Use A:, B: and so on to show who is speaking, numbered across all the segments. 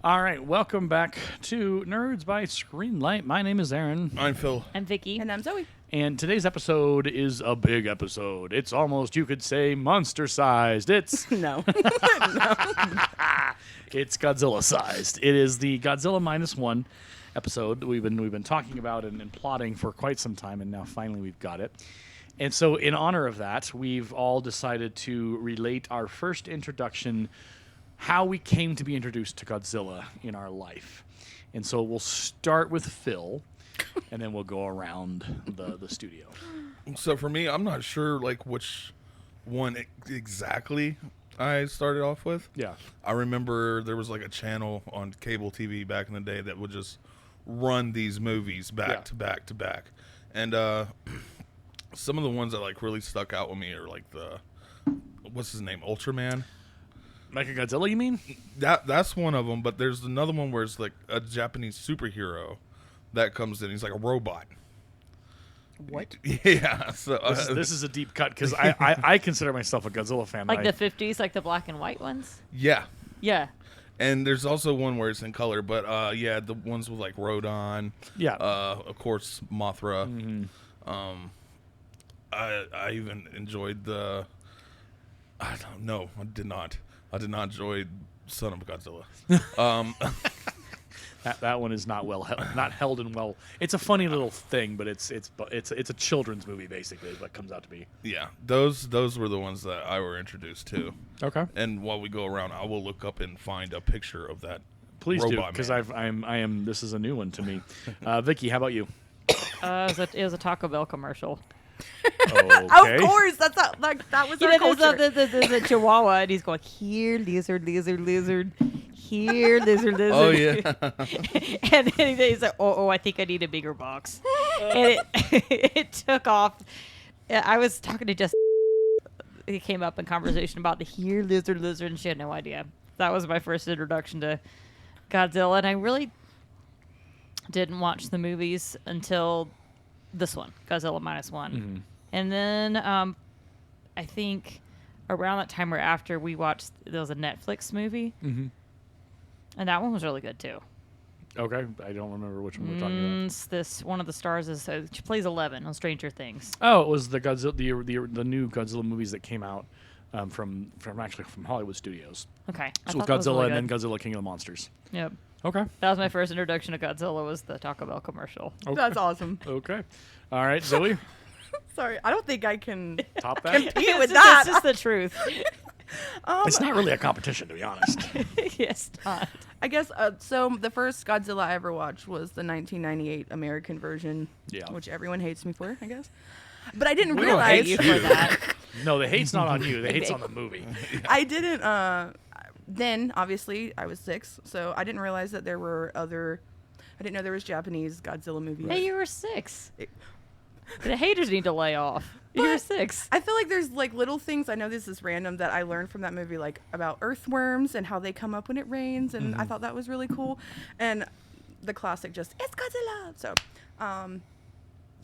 A: All right, welcome back to Nerds by Screenlight. My name is Aaron.
B: I'm Phil.
C: I'm Vicki.
D: And I'm Zoe.
A: And today's episode is a big episode. It's almost, you could say, monster-sized. It's
D: No.
A: it's Godzilla-sized. It is the Godzilla Minus One episode that we've been talking about and plotting for quite some time, and now finally we've got it. And so in honor of that, we've all decided to relate our first introduction, how we came to be introduced to Godzilla in our life. And so we'll start with Phil, and then we'll go around the studio.
B: So for me, I'm not sure which one exactly I started off with.
A: Yeah.
B: I remember there was a channel on cable TV back in the day that would just run these movies back to back to back. And some of the ones that really stuck out with me are the what's his name, Ultraman.
A: Mechagodzilla, you mean?
B: That's one of them, but there's another one where it's a Japanese superhero that comes in. He's like a robot.
D: What?
B: Yeah. So
A: This is a deep cut because I consider myself a Godzilla fan.
C: Like the 50s, like the black and white ones?
B: yeah.
C: Yeah.
B: And there's also one where it's in color, but the ones with Rodon.
A: Yeah.
B: Of course, Mothra.
A: Mm-hmm.
B: I even enjoyed the. I don't know. I did not enjoy Son of Godzilla.
A: That one is not not held in well. It's a funny little thing, but it's a children's movie basically. Is what it comes out to be.
B: Yeah, those were the ones that I were introduced to.
A: Okay.
B: And while we go around, I will look up and find a picture of that.
A: Please do,
B: robot
A: because
B: man.
A: I am. This is a new one to me. Vicki, how about you?
C: It was a Taco Bell commercial.
A: Okay.
D: Of course, that's not, that was our culture.
C: There's a chihuahua, and he's going, here, lizard, lizard, lizard. Here, lizard, lizard.
B: Oh yeah.
C: And then he's like, oh, I think I need a bigger box. And it took off. I was talking to Jess. He came up in conversation about the here, lizard, lizard, and she had no idea. That was my first introduction to Godzilla, and I really didn't watch the movies until this one, Godzilla Minus One.
A: Mm-hmm.
C: And then I think around that time or after, we watched, there was a Netflix movie.
A: Mm-hmm.
C: And that one was really good, too.
A: Okay, I don't remember which one we're talking about.
C: This one of the stars is she plays 11 on Stranger Things.
A: Oh, it was the Godzilla, the new Godzilla movies that came out from Hollywood Studios.
C: Okay.
A: So with Godzilla and then Godzilla King of the Monsters.
C: Yep.
A: Okay.
C: That was my first introduction to Godzilla, was the Taco Bell commercial.
A: Okay.
D: That's awesome.
A: Okay. All right, Zoe,
D: Sorry, I don't think I can
A: top that.
D: compete with
C: It's
D: that.
C: just the truth.
A: It's not really a competition, to be honest.
C: Yes, not.
D: I guess, so the first Godzilla I ever watched was the 1998 American version,
A: Yeah.
D: which everyone hates me for, I guess. But I didn't
A: We don't
D: realize.
A: hate
C: You for that.
A: No, the hate's not on you. The hate's on the movie.
D: I didn't, then, obviously, I was 6, so I didn't realize that there were I didn't know there was Japanese Godzilla movies.
C: Hey, you were 6.
D: It-
C: The haters need to lay off. You were 6.
D: I feel like there's little things, I know this is random, that I learned from that movie, about earthworms and how they come up when it rains, and I thought that was really cool. And the classic it's Godzilla! So,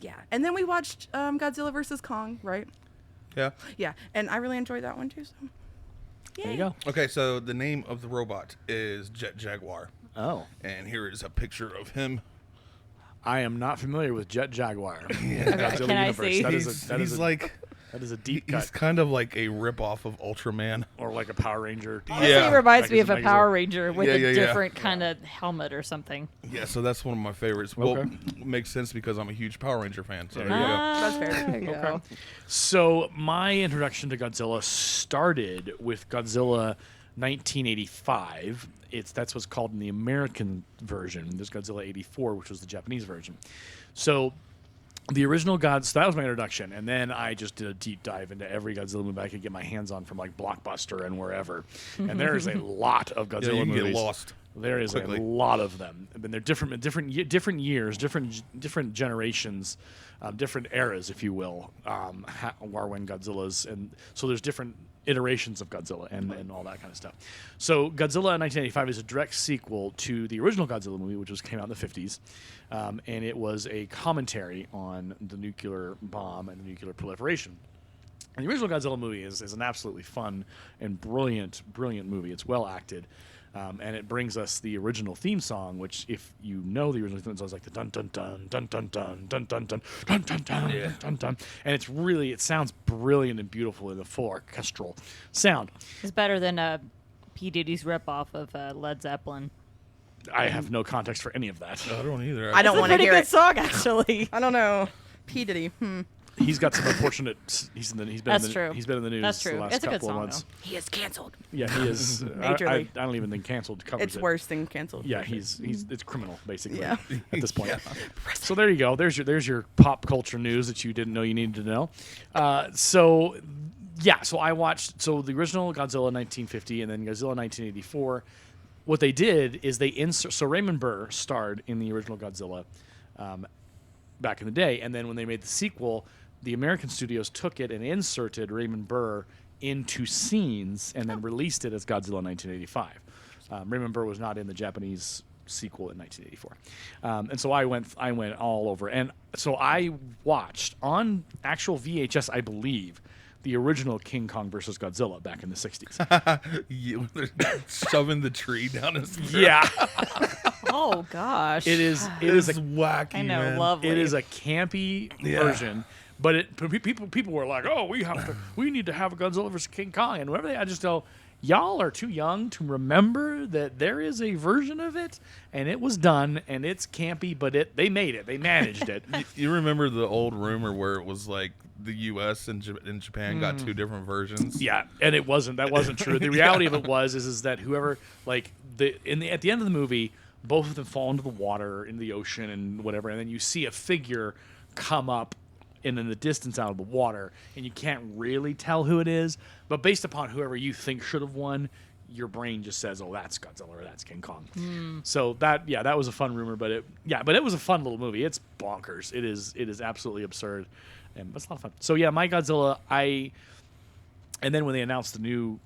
D: yeah. And then we watched Godzilla vs. Kong, right?
B: Yeah.
D: Yeah, and I really enjoyed that one too, so.
A: There you go.
B: Okay, so the name of the robot is Jet Jaguar,
A: Oh.
B: and here is a picture of him.
A: I am not familiar with Jet Jaguar.
C: Can I see?
A: That is a deep
B: He's
A: cut.
B: kind of like a ripoff of Ultraman.
A: Or like a Power Ranger.
C: Honestly,
B: Yeah.
C: it reminds me of a
A: Megazord.
C: Power Ranger with
B: Yeah,
C: a
B: yeah, yeah.
C: different kind of helmet or something.
B: Yeah, so that's one of my favorites.
A: Okay.
B: Well, makes sense because I'm a huge Power Ranger fan. So
A: There
B: there
A: you
B: you go.
D: That's fair.
C: There you go.
A: So my introduction to Godzilla started with Godzilla 1985. That's what's called in the American version. There's Godzilla 84, which was the Japanese version. So the original so that was my introduction, and then I just did a deep dive into every Godzilla movie I could get my hands on from Blockbuster and wherever. And there is a lot of Godzilla
B: Yeah, you can
A: movies.
B: get lost.
A: There is
B: quickly.
A: a lot of them, and they're different years, different generations, different eras, if you will, are when Godzilla's, and so there's different iterations of Godzilla and all that kind of stuff. So Godzilla in 1985 is a direct sequel to the original Godzilla movie, which came out in the 50s, and it was a commentary on the nuclear bomb and nuclear proliferation. And the original Godzilla movie is an absolutely fun and brilliant movie. It's well acted. And it brings us the original theme song, which, if you know the original theme song, is like the dun dun dun dun dun dun dun dun dun dun dun dun dun dun, and it sounds brilliant and beautiful in the full orchestral sound.
C: It's better than P. Diddy's ripoff of Led Zeppelin.
A: I have no context for any of that.
B: I don't either.
D: I don't
C: It's a
D: want to
C: pretty
D: hear
C: good
D: it.
C: song, actually.
D: I don't know. P Diddy.
A: He's got some unfortunate. He's been
C: That's
A: in the,
C: true.
A: He's been in the news
C: That's
A: the
C: true.
A: last
C: It's a good
A: couple of
C: song,
A: months.
D: He is canceled.
A: Yeah, he is. I
D: Majorly.
A: don't even think canceled covers
D: It's
A: it.
D: worse than canceled.
A: Yeah, he's it's criminal basically
D: Yeah.
A: at this point. So there you go. There's your pop culture news that you didn't know you needed to know. So I watched the original Godzilla 1950 and then Godzilla 1984. What they did is they insert. So Raymond Burr starred in the original Godzilla back in the day, and then when they made the sequel, the American studios took it and inserted Raymond Burr into scenes and then released it as Godzilla 1985. Raymond Burr was not in the Japanese sequel in 1984, and so I went all over, and so I watched on actual VHS, I believe, the original King Kong versus Godzilla back in the 60s.
B: Shoving the tree down his throat.
A: Yeah,
C: Oh, gosh.
A: it is
B: It's
A: a
B: wacky,
C: I know,
B: man.
C: lovely.
A: it is a campy
B: Yeah.
A: version. But people were like, "Oh, we need to have a Godzilla versus King Kong," and whatever. I just go, y'all are too young to remember that there is a version of it, and it was done, and it's campy, but they made it, they managed it.
B: You remember the old rumor where it was like the U.S. and Japan got two different versions?
A: Yeah, and that wasn't true. The reality of it is that whoever at the end of the movie, both of them fall into the water, in the ocean, and whatever, and then you see a figure come up and in the distance out of the water, and you can't really tell who it is, but based upon whoever you think should have won, your brain just says, "Oh, that's Godzilla or that's King Kong." So that was a fun rumor, but it was a fun little movie. It's bonkers. It is absolutely absurd, and it's a lot of fun. So yeah, my Godzilla, and then when they announced the new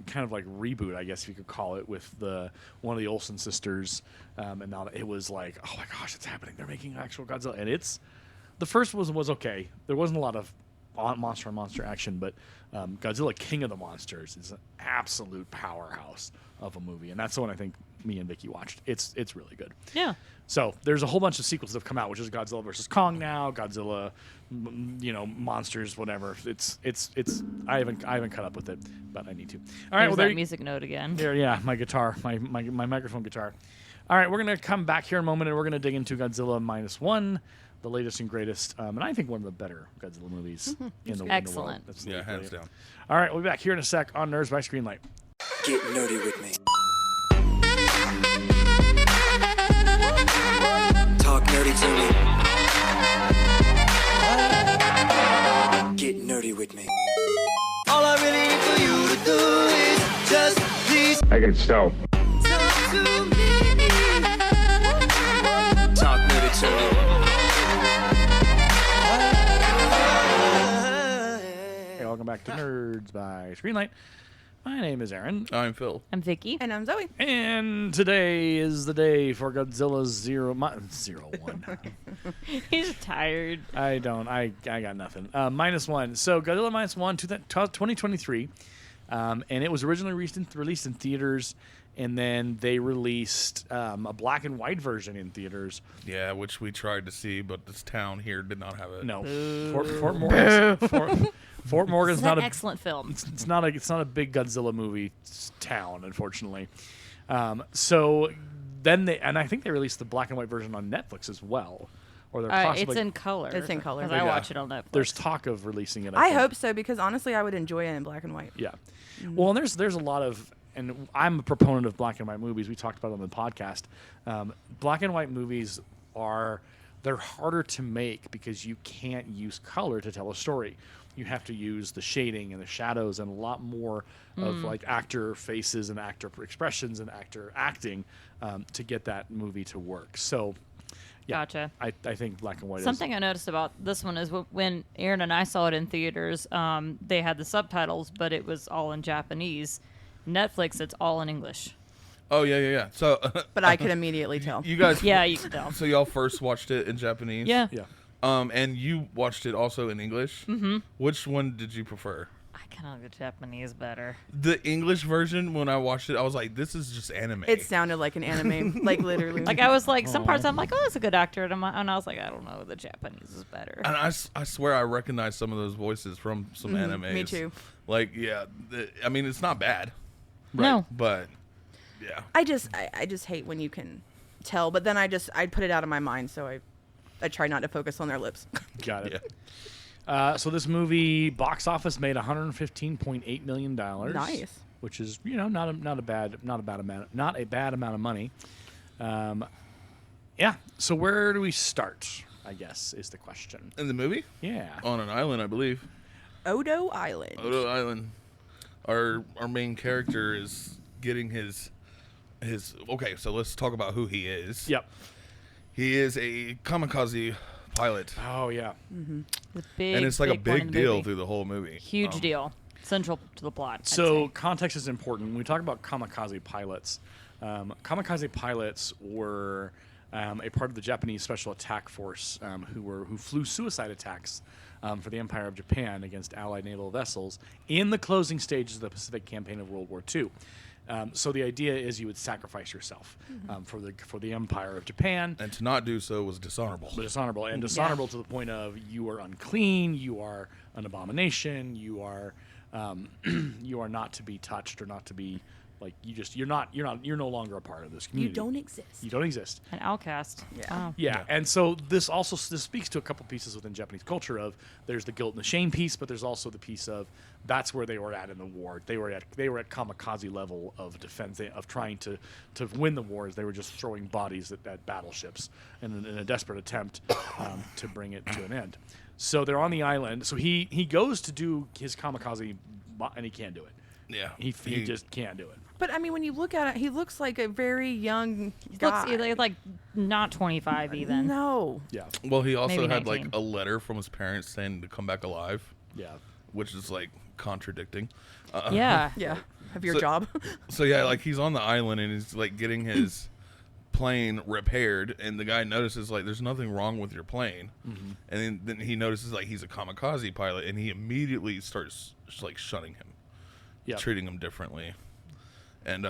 A: kind of like reboot, I guess you could call it, with one of the Olsen sisters, and now it was like, oh my gosh, it's happening. They're making actual Godzilla, and the first was okay. There wasn't a lot of monster on monster action, but Godzilla King of the Monsters is an absolute powerhouse of a movie, and that's the one I think me and Vicki watched. It's really good.
C: Yeah.
A: So there's a whole bunch of sequels that have come out, which is Godzilla versus Kong now, Godzilla, monsters, whatever. It's I haven't caught up with it, but I need to. All right,
C: There's
A: well
C: that music note again.
A: there, yeah, my guitar, my microphone guitar. All right, we're gonna come back here in a moment, and we're gonna dig into Godzilla Minus One, the latest and greatest, and I think one of the better Godzilla movies in the world.
C: Excellent.
A: That's
B: Yeah, hands
A: brilliant.
B: down.
A: All right, we'll be back here in a sec on Nerds by Screenlight.
E: Get nerdy with me. Talk nerdy to me. Get nerdy with me. All I really need for you to do is just please
F: I can stop.
E: talk to me. Talk nerdy to me.
A: Hey, welcome back to Nerds by Screenlight. My name is Aaron,
B: I'm Phil.
C: I'm Vicki.
D: And I'm Zoe.
A: and today is the day for Godzilla 01.
C: He's tired.
A: I got nothing. Minus one. So Godzilla Minus One, 2023, and it was originally released in theaters, and then they released a black and white version in theaters.
B: Yeah, which we tried to see, but this town here did not have it.
A: No, Fort Morgan's
C: It's
A: not
C: an
A: a
C: excellent film.
A: it's not a big Godzilla movie town, unfortunately. So then I think they released the black and white version on Netflix as well, or they're possibly.
C: It's in color.
D: It's in color.
C: 'cause I
B: Yeah.
C: watch it on Netflix.
A: There's talk of releasing it.
D: I
A: think.
D: hope so, because honestly, I would enjoy it in black and white.
A: Yeah. Well, and there's a lot of, and I'm a proponent of black and white movies. We talked about it on the podcast. Black and white movies they're harder to make because you can't use color to tell a story. You have to use the shading and the shadows and a lot more of like actor faces and actor expressions and actor acting to get that movie to work. So, yeah,
C: Gotcha.
A: I think black and white
C: Something I noticed about this one is when Aaron and I saw it in theaters, they had the subtitles, but it was all in Japanese. Netflix, it's all in English.
B: Oh, yeah. So,
D: But I could immediately tell.
B: you guys...
C: Yeah, you can tell.
B: So y'all first watched it in Japanese?
C: Yeah.
A: Yeah.
B: And you watched it also in English? Mm-hmm. Which one did you prefer?
C: I kind of like the Japanese better.
B: The English version, when I watched it, I was like, this is just anime.
D: It sounded like an anime, like literally.
C: Like I was like, some parts I'm like, oh, that's a good actor, and I was like, I don't know, the Japanese is better.
B: And I swear I recognize some of those voices from some animes.
D: Me too.
B: Like, yeah, I mean, it's not bad,
C: No,
B: but yeah.
D: I just hate when you can tell, but then I put it out of my mind, so I try not to focus on their lips.
A: Got it.
B: Yeah.
A: So this movie box office made $115.8 million.
D: Nice.
A: Which is not a bad amount of money. Yeah. So where do we start? I guess is the question.
B: In the movie?
A: Yeah.
B: On an island, I believe.
D: Odo Island.
B: Odo Island. Our main character is getting his. Okay, so let's talk about who he is.
A: Yep.
B: He is a kamikaze pilot.
A: Oh yeah.
C: the big,
B: And it's like a
C: point in
B: big
C: the
B: deal
C: movie.
B: through the whole movie.
C: Huge deal, central to the plot. I'd
A: So
C: say.
A: context is important. When we talk about kamikaze pilots, kamikaze pilots were a part of the Japanese Special Attack Force who flew suicide attacks for the Empire of Japan against Allied naval vessels in the closing stages of the Pacific Campaign of World War II. So the idea is you would sacrifice yourself for the Empire of Japan.
B: And to not do so was dishonorable.
A: Dishonorable to the point of you are unclean, you are an abomination, you are not to be touched or not to be like you're no longer a part of this
D: You
A: community.
D: don't exist.
A: You don't exist.
C: An outcast.
D: Yeah.
C: Wow.
A: Yeah, and so this speaks to a couple pieces within Japanese culture of there's the guilt and the shame piece, but there's also the piece of that's where they were at in the war. They were at kamikaze level of defense of trying to win the wars. They were just throwing bodies at battleships in a desperate attempt to bring it to an end. So they're on the island. So he goes to do his kamikaze, and he can't do it.
B: Yeah.
A: He just can't do it.
D: But I mean, when you look at it, he looks like a very young
C: Looks
D: guy.
C: like not 25 even.
D: No.
A: Yeah,
B: Well, he also
C: Maybe
B: had
C: 19.
B: like a letter from his parents saying to come back alive,
A: yeah.
B: which is like contradicting.
C: Yeah.
D: Yeah. Have your
B: So-
D: job.
B: So yeah, like he's on the island and he's like getting his plane repaired, and the guy notices like there's nothing wrong with your plane, and then he notices like he's a kamikaze pilot, and he immediately starts like shunning him,
A: Yeah.
B: treating him differently, and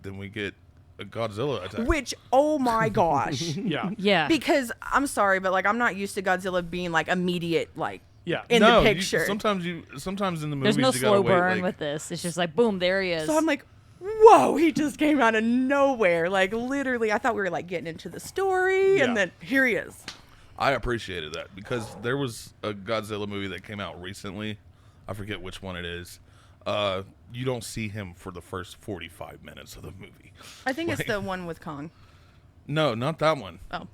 B: then we get a Godzilla attack.
D: Which, oh my gosh.
A: Yeah.
C: Yeah.
D: Because I'm sorry, but like I'm not used to Godzilla being like immediate, like
A: Yeah.
D: in
B: no,
D: the picture.
B: sometimes in the movies
C: There's no
B: you
C: slow
B: gotta wait,
C: burn
B: like,
C: with this. It's just like boom, there he is.
D: So I'm like, whoa, he just came out of nowhere. Like literally, I thought we were like getting into the story,
A: Yeah.
D: and then here he is.
B: I appreciated that because there was a Godzilla movie that came out recently. I forget which one it is. You don't see him for the first 45 minutes of the movie.
D: I think it's the one with Kong.
B: No, not that one.
D: Oh.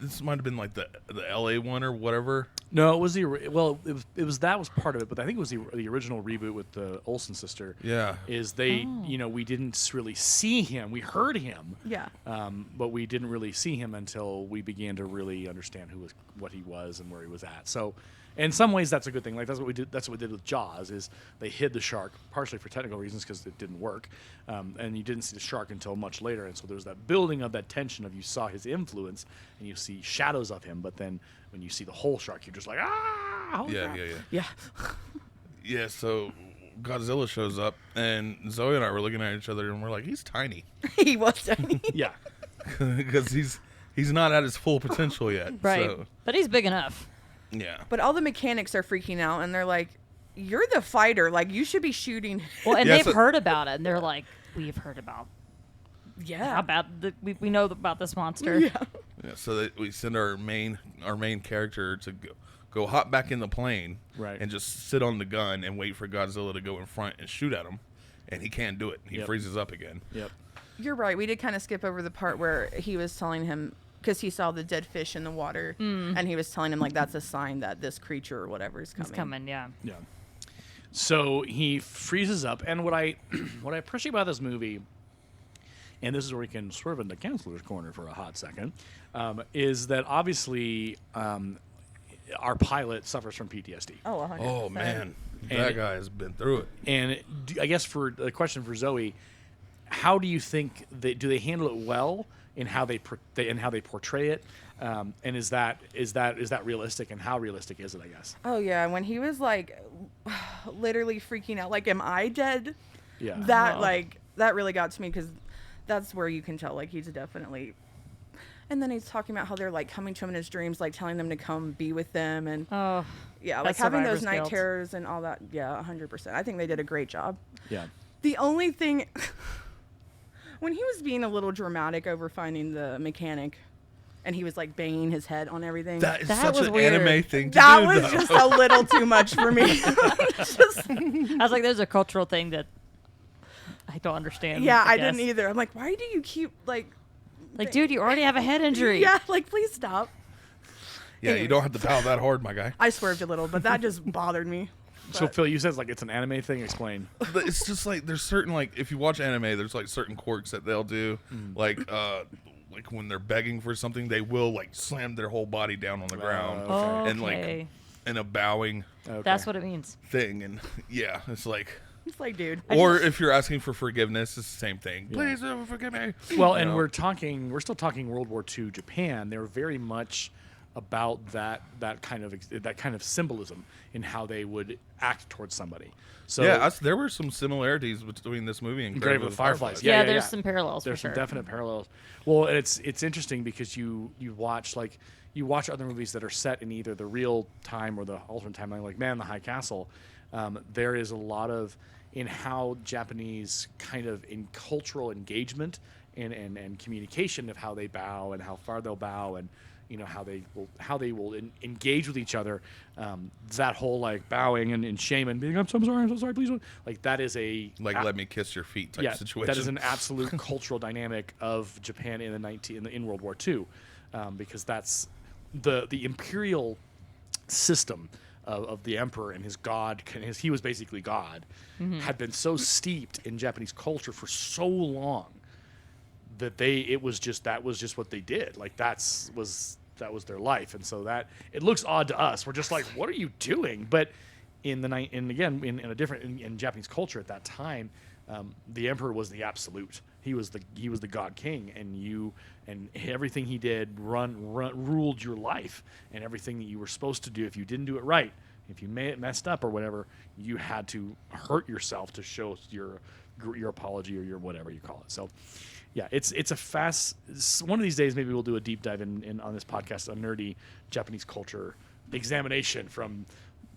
B: This might have been like the LA one or whatever.
A: No, it was it was that was part of it, but I think it was the original reboot with the Olsen sister.
B: Yeah.
A: Is we didn't really see him. We heard him.
D: Yeah.
A: But we didn't really see him until we began to really understand what he was and where he was at. So, in some ways, that's a good thing. Like that's what we did. That's what we did with Jaws. Is they hid the shark partially for technical reasons because it didn't work, and you didn't see the shark until much later. And so there's that building of that tension of you saw his influence and you see shadows of him, but then when you see the whole shark, you're just like holy
B: Yeah,
A: crap.
B: yeah.
D: Yeah.
B: Yeah, so Godzilla shows up, and Zoe and I were looking at each other, and we're like, he's tiny.
D: He was tiny.
A: Yeah.
B: Because he's not at his full potential yet.
C: right.
B: So,
C: But he's big enough.
B: yeah.
D: But all the mechanics are freaking out, and they're like, "You're the fighter. Like you should be shooting."
C: Well, and
B: Yeah,
C: they've
B: so-
C: heard about it, and they're like, we've heard about
D: Yeah.
C: how bad we know about this monster.
D: Yeah.
B: Yeah, so that we send our main character to go hop back in the plane,
A: Right.
B: and just sit on the gun and wait for Godzilla to go in front and shoot at him, and he can't do it. He
A: Yep.
B: freezes up again.
A: Yep.
D: You're right. We did kind of skip over the part where he was telling him because he saw the dead fish in the water, and he was telling him like that's a sign that this creature or whatever is coming.
C: He's coming, yeah.
A: Yeah. So he freezes up, and what I appreciate about this movie, and this is where we can swerve into Counselor's Corner for a hot second, is that obviously our pilot suffers from PTSD.
D: Oh, 100%.
B: Oh man,
A: And
B: that
A: it-
B: guy has been through it.
A: And I guess for the question for Zoe, how do you think do they handle it well in how they portray it? And is that realistic, and how realistic is it, I guess?
D: Oh yeah, when he was like literally freaking out, like, am I dead?
A: Yeah.
D: That
C: Oh.
D: that really got to me, because that's where you can tell like he's definitely. And then he's talking about how they're like coming to him in his dreams, like telling them to come be with them, and
C: Oh,
D: yeah, like
C: that's
D: having those
C: survivor's
D: night
C: guilt.
D: terrors and all that. Yeah, 100%. I think they did a great job.
A: Yeah.
D: The only thing, when he was being a little dramatic over finding the mechanic, and he was like banging his head on everything.
B: That is
C: That
B: such
C: was
B: an
C: weird.
B: anime thing to
D: That
B: do,
D: was
B: though.
D: just a little too much for me. Just-
C: I was like, there's a cultural thing that I don't understand.
D: yeah, I didn't
C: guess.
D: either. I'm like, why do you keep like,
C: Like, dude, you already have a head injury.
D: yeah, like please stop.
B: Yeah, you don't have to paddle that hard, my guy.
D: I swerved a little, but that just bothered me.
A: So
D: But-
A: Phil, you said like it's an anime thing. Explain.
B: But it's just like there's certain, like, if you watch anime, there's like certain quirks that they'll do, like when they're begging for something, they will like slam their whole body down on the ground
A: Okay.
B: and like in a bowing
A: Okay.
C: That's what it means.
B: thing, and yeah, it's like.
D: It's like, dude.
B: Or if you're asking for forgiveness, it's the same thing. Please forgive me.
A: Well,
B: You
A: and
B: know?
A: we're still talking World War II Japan. They're very much about that kind of symbolism in how they would act towards somebody. So
B: yeah, there were some similarities between this movie and
A: Grave of the Fireflies. Yeah,
C: Yeah,
A: yeah,
C: there's
A: yeah.
C: some parallels
A: There's
C: for
A: some
C: sure.
A: definite parallels. Well, and it's interesting because you watch other movies that are set in either the real time or the alternate timeline, like Man in the High Castle. There is a lot of in how Japanese kind of in cultural engagement and communication of how they bow and how far they'll bow, and how they will engage with each other. That whole like bowing and shame and being I'm so sorry, please don't, like that is
B: let me kiss your feet type situation.
A: that is an absolute cultural dynamic of Japan in World War II, because that's the imperial system of the emperor and his god. He was basically God, had been so steeped in Japanese culture for so long that that was just what they did. Like that was their life, and so that it looks odd to us. We're just like, what are you doing? But in a different in Japanese culture at that time, the emperor was the absolute. He was the god king, and everything he did ruled your life, and everything that you were supposed to do. If you didn't do it right, if you messed up or whatever, you had to hurt yourself to show your apology or your whatever you call it. So, yeah, it's one of these days maybe we'll do a deep dive in on this podcast, a nerdy Japanese culture examination from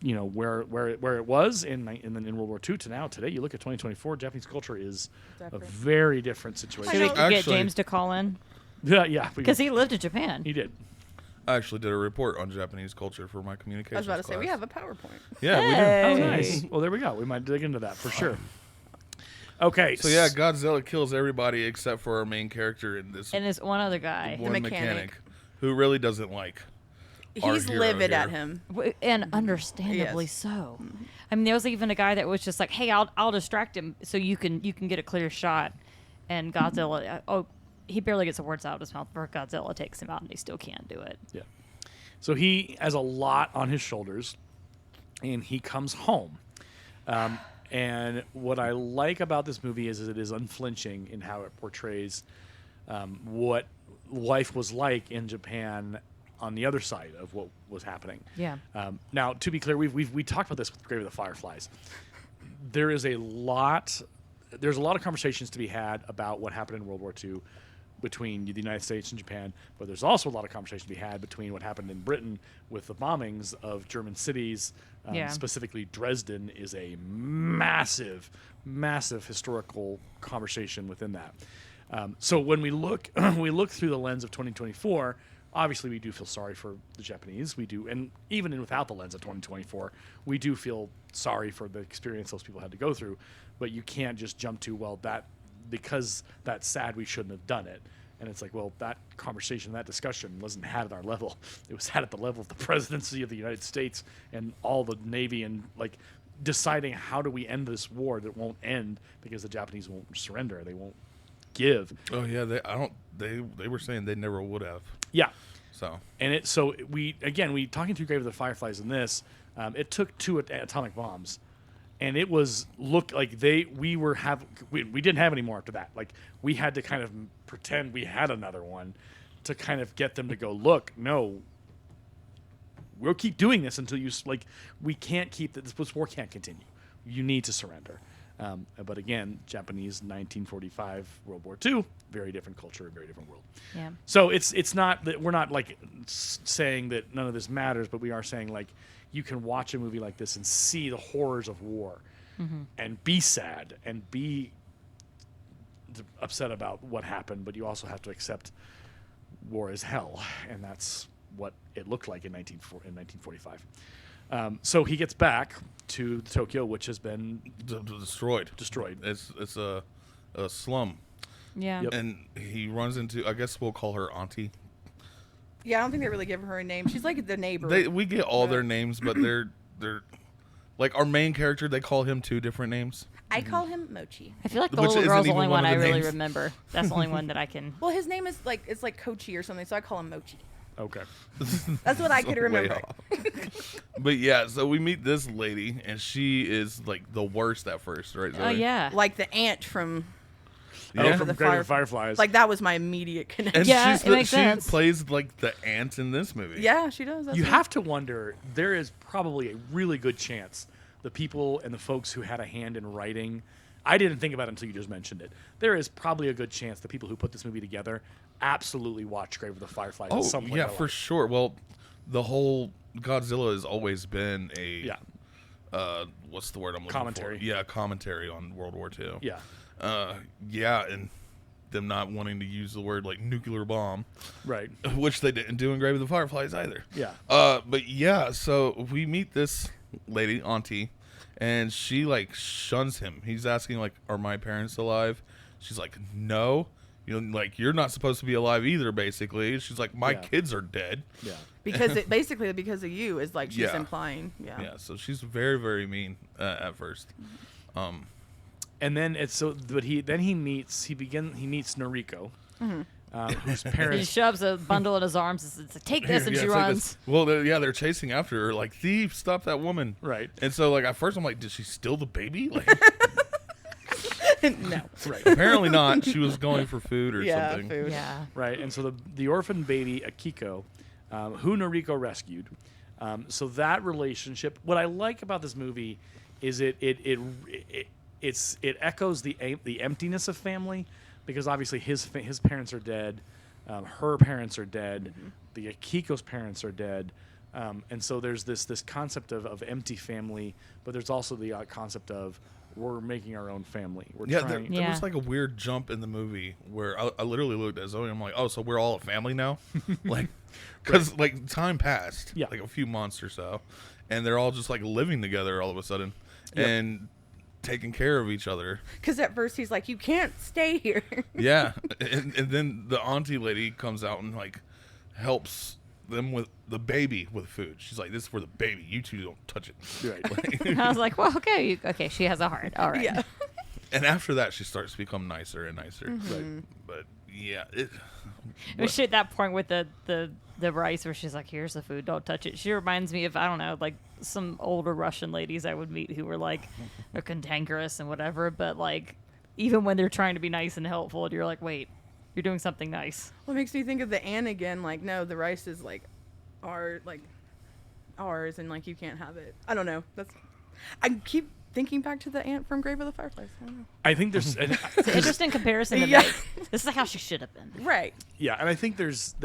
A: where it was in World War II to now. Today, you look at 2024, Japanese culture is
D: Different.
A: a very different situation.
C: Should we get
B: Actually-
C: James to call in?
A: Yeah,
C: Because he lived in Japan.
A: he did.
B: I actually did a report on Japanese culture for my communications
D: I was about to say,
B: class.
D: we have a PowerPoint.
B: Yeah, we do.
A: Oh,
C: Hey.
A: nice. Well, there we go. We might dig into that for sure. Okay.
B: So yeah, Godzilla kills everybody except for our main character in this
C: And there's one other guy.
B: one
D: mechanic.
B: mechanic who really doesn't like our
D: He's
B: hero
D: livid
B: here.
D: at him.
C: And understandably
D: Yes.
C: so. I mean, there was even a guy that was just like, "Hey, I'll distract him so you can get a clear shot." And Godzilla, he barely gets the words out of his mouth before Godzilla takes him out, and he still can't do it.
A: Yeah. So he has a lot on his shoulders, and he comes home. And what I like about this movie is it is unflinching in how it portrays what life was like in Japan on the other side of what was happening.
C: Yeah.
A: Now, to be clear, we talked about this with Grave of the Fireflies. There's a lot of conversations to be had about what happened in World War II between the United States and Japan, but there's also a lot of conversation to be had between what happened in Britain with the bombings of German cities.
C: Yeah.
A: Specifically, Dresden is a massive, massive historical conversation within that. So when we look through the lens of 2024, obviously we do feel sorry for the Japanese. We do, and even without the lens of 2024, we do feel sorry for the experience those people had to go through. But you can't just jump to, well, because that's sad, we shouldn't have done it. And it's like, well, that conversation, that discussion wasn't had at our level. It was had at the level of the presidency of the United States and all the Navy, and like deciding how do we end this war that won't end because the Japanese won't surrender. They won't give.
B: Oh yeah, they were saying they never would have.
A: Yeah.
B: So
A: We talking through Grave of the Fireflies in this, it took 2 atomic bombs and it was we didn't have any more after that. Like we had to kind of pretend we had another one to kind of get them to go, look, no, we'll keep doing this until we can't keep this war can't continue. You need to surrender. But again, Japanese 1945 World War II, very different culture, very different world.
C: Yeah.
A: So it's not that we're not like saying that none of this matters, but we are saying like you can watch a movie like this and see the horrors of war and be sad and be upset about what happened, but you also have to accept war is hell, and that's what it looked like in 1945. So he gets back to Tokyo, which has been
B: destroyed. It's a slum.
C: Yeah.
A: Yep.
B: And he runs into, I guess we'll call her Auntie.
D: Yeah, I don't think they really give her a name. She's like the neighbor.
B: We get all their names, but they're like our main character. They call him 2 different names.
D: I call him Mochi.
C: I feel like the
B: Which
C: little
B: isn't
C: girl's the
B: even
C: only
B: one
C: one
B: of
C: I
B: the
C: really
B: names.
C: remember. That's the only one that I can.
D: Well, his name is it's like Kochi or something, so I call him Mochi.
A: okay.
D: That's what I could
B: Way
D: remember.
B: off. But yeah, so we meet this lady, and she is like the worst at first, right?
C: Oh
B: Zoe?
C: yeah.
D: Like the ant from
B: Yeah.
A: From
D: the
A: Grave of the
D: Fire-
A: Fireflies.
D: like that was my immediate connection.
B: And
C: Yeah,
B: she's
C: it makes sense.
B: she plays like the ant in this movie.
D: Yeah, she does. That's
A: you
D: it.
A: have to wonder, there is probably a really good chance the people and the folks who had a hand in writing, I didn't think about it until you just mentioned it. There is probably a good chance the people who put this movie together absolutely watched Grave of the Fireflies at
B: Oh,
A: some point.
B: yeah,
A: in their
B: for
A: life.
B: sure. Well, the whole Godzilla has always been a
A: Yeah.
B: what's the word I'm looking
A: Commentary.
B: for? Yeah, commentary on World War II.
A: Yeah.
B: Yeah, and them not wanting to use the word like nuclear bomb,
A: Right.
B: which they didn't do in Grave of the Fireflies either.
A: Yeah.
B: But yeah, so we meet this lady, Auntie, and she like shuns him. He's asking like, "Are my parents alive?" She's like, "No." You know, like you're not supposed to be alive either. Basically, she's like, "My
A: Yeah.
B: kids are dead."
A: Yeah.
D: because it basically because of you is like she's
B: Yeah.
D: implying. Yeah.
B: Yeah, so she's very, very mean at first.
A: And then it's so, but he meets Noriko, whose
C: He
A: parents.
C: shoves a bundle in his arms and says, "Take this," and
B: Yeah,
C: she
B: it's like
C: runs.
B: this- well, they're chasing after her, like, thief, stop that woman.
A: Right.
B: And so, like, at first I'm like, did she steal the baby? Like,
D: No.
A: Right.
B: apparently not. She was going for food or
D: Yeah.
B: something.
D: Food.
C: Yeah.
A: Right, and so the orphan baby Akiko, who Noriko rescued. So that relationship. What I like about this movie is it echoes the emptiness of family, because obviously his parents are dead, her parents are dead, the Akiko's parents are dead, and so there's this concept of empty family, but there's also the concept of we're making our own family. We're
B: Yeah,
A: trying.
B: there
C: Yeah.
B: was like a weird jump in the movie where I literally looked at Zoe and I'm like, oh, so we're all a family now? Like, because like time passed,
A: Yeah.
B: like a few months or so, and they're all just like living together all of a sudden and taking care of each other.
D: Because at first he's like, you can't stay here.
B: Yeah, and then the auntie lady comes out and like helps them with the baby with food. She's like, this is for the baby. You two don't touch it.
A: Right.
C: I was like, well, okay, okay, she has a heart. All right.
D: Yeah.
B: And after that, she starts to become nicer and nicer.
A: Right.
B: But yeah,
C: It was shit at that point with the rice where she's like, here's the food, don't touch it. She reminds me of, I don't know, like some older Russian ladies I would meet who were like, they're cantankerous and whatever, but like, even when they're trying to be nice and helpful, you're like, wait, you're doing something nice.
D: Well, it makes me think of the ant again. Like, no, the rice is like ours, and like you can't have it. I don't know. I keep thinking back to the ant from Grave of the Fireflies. I don't know.
A: I think there's.
C: It's an interesting comparison to
D: Yeah.
C: make. This is how she should have been.
D: Right.
A: Yeah, and I think there's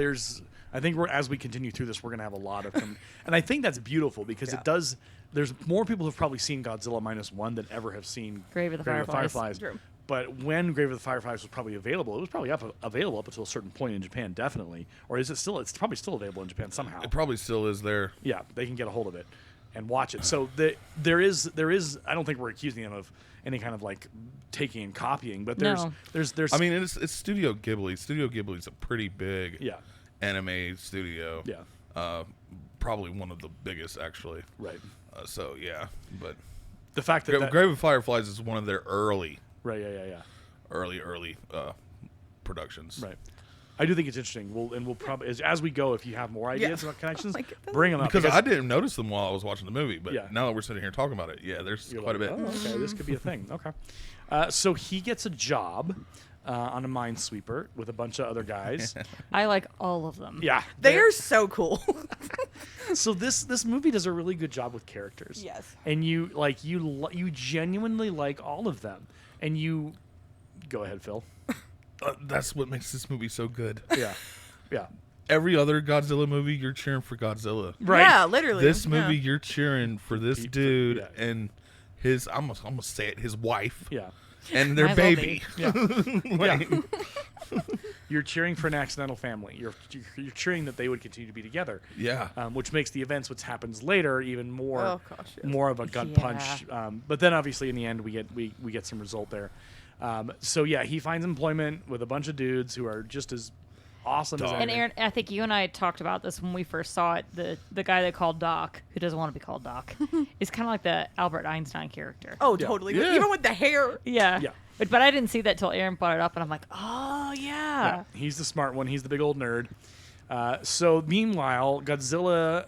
A: I think as we continue through this, we're gonna have a lot of and I think that's beautiful because it does. There's more people who've probably seen Godzilla Minus One than ever have seen
C: Grave of the Fireflies.
D: True.
A: But when Grave of the Fireflies was probably available, it was probably available up until a certain point in Japan, definitely. Or is it still? It's probably still available in Japan somehow.
B: it probably still is there.
A: Yeah, they can get a hold of it and watch it. So there is. I don't think we're accusing them of any kind of like taking and copying, but
C: No.
A: there's.
B: I mean, it's Studio Ghibli. Studio Ghibli's a pretty big
A: Yeah.
B: anime studio.
A: Yeah.
B: Probably one of the biggest, actually.
A: Right.
B: So yeah, but
A: The fact that
B: Grave of Fireflies is one of their early
A: right. Yeah.
B: productions.
A: Right. I do think it's interesting. We'll probably as we go, if you have more ideas about connections,
D: Like,
A: bring them up.
B: Because I didn't notice them while I was watching the movie, but
A: Yeah.
B: now that we're sitting here talking about it, yeah, there's
A: you're
B: quite
A: like,
B: a bit.
A: Oh, okay, this could be a thing. Okay, so he gets a job on a minesweeper with a bunch of other guys.
C: I like all of them.
A: Yeah,
D: They are so cool.
A: So this movie does a really good job with characters.
D: Yes.
A: And you genuinely like all of them, and you go ahead, Phil.
B: That's what makes this movie so good.
A: Yeah, yeah.
B: Every other Godzilla movie, you're cheering for Godzilla.
A: Right.
D: Yeah, literally.
B: This movie,
D: Yeah.
B: you're cheering for this
A: Pete-
B: dude
A: yeah.
B: and his. I'm gonna say it. His wife
A: Yeah.
B: and their
C: Might as well
B: baby.
C: be.
A: Yeah. You're cheering for an accidental family. You're cheering that they would continue to be together.
B: Yeah.
A: Which makes the events which happens later even more
D: Oh, gosh, yes.
A: more of a gut
C: Yeah.
A: punch. But then obviously in the end we get some result there. So yeah, he finds employment with a bunch of dudes who are just as awesome as
B: Dog.
C: And
A: anything.
C: Aaron, I think you and I had talked about this when we first saw it. The guy they called Doc, who doesn't want to be called Doc, is kind of like the Albert Einstein character.
D: Oh,
A: Yeah.
D: totally.
B: Yeah.
D: Even with the hair.
C: yeah.
A: Yeah.
C: But I didn't see that till Aaron brought it up, and I'm like, oh yeah.
A: Yeah, he's the smart one. He's the big old nerd. So meanwhile, Godzilla.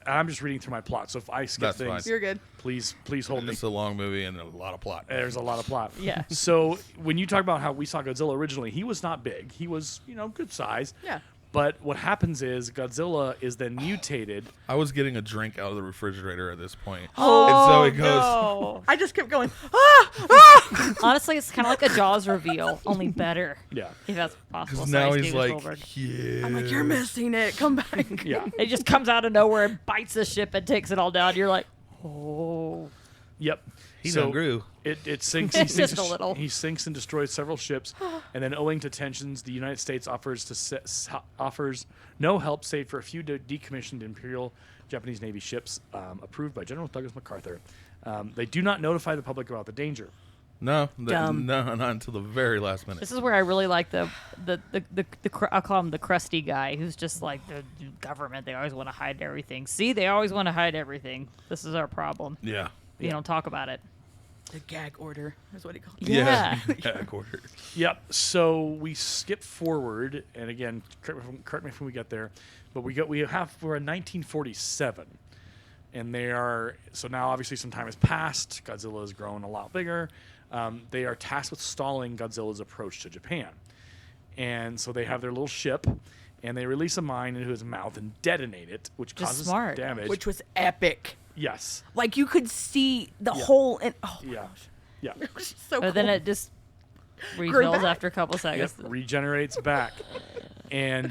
A: I'm just reading through my plot, so if I skip
B: That's
A: things,
B: fine.
D: You're good.
A: please hold me.
B: It's a long movie and a lot of plot.
A: There's a lot of plot.
C: Yeah.
A: So when you talk about how we saw Godzilla originally, he was not big. He was, good size.
D: Yeah.
A: But what happens is Godzilla is then mutated.
B: I was getting a drink out of the refrigerator at this point.
C: Oh,
B: and so it goes.
C: no.
D: I just kept going, ah!
C: Honestly, it's kind of like a Jaws reveal, only better.
A: Yeah.
C: If that's possible.
B: Because now
C: Sorry,
B: he's
C: Steven
B: like,
C: Spielberg.
B: yeah.
D: I'm like, you're missing it. Come back.
A: Yeah.
C: It just comes out of nowhere and bites the ship and takes it all down. You're like, oh.
A: Yep.
B: He
A: so
B: done grew.
A: It sinks.
C: Just a little.
A: He sinks and destroys several ships, and then owing to tensions, the United States offers no help save for a few decommissioned Imperial Japanese Navy ships approved by General Douglas MacArthur. They do not notify the public about the danger.
B: No,
C: Dumb.
B: no, not until the very last minute.
C: This is where I really like the I'll call him the crusty guy who's just like the government. They always want to hide everything. See, they always want to hide everything. This is our problem.
B: Yeah.
C: You don't talk about it.
D: The gag order is what he called it.
C: Yeah.
B: Yeah, quarter.
A: Yep. So we skip forward, and again, correct me if we get there, but we're in 1947, and they are so now obviously some time has passed. Godzilla has grown a lot bigger. They are tasked with stalling Godzilla's approach to Japan, and so they have their little ship, and they release a mine into his mouth and detonate it, which
C: Just
A: causes
C: smart.
A: damage.
D: Which was epic.
A: Yes.
D: Like, you could see the whole, and oh, my
A: Yeah.
D: gosh.
A: Yeah.
D: It was so
C: But
D: cool.
C: then it just refills
D: back.
C: after a couple
A: Yep,
C: seconds.
A: regenerates back, and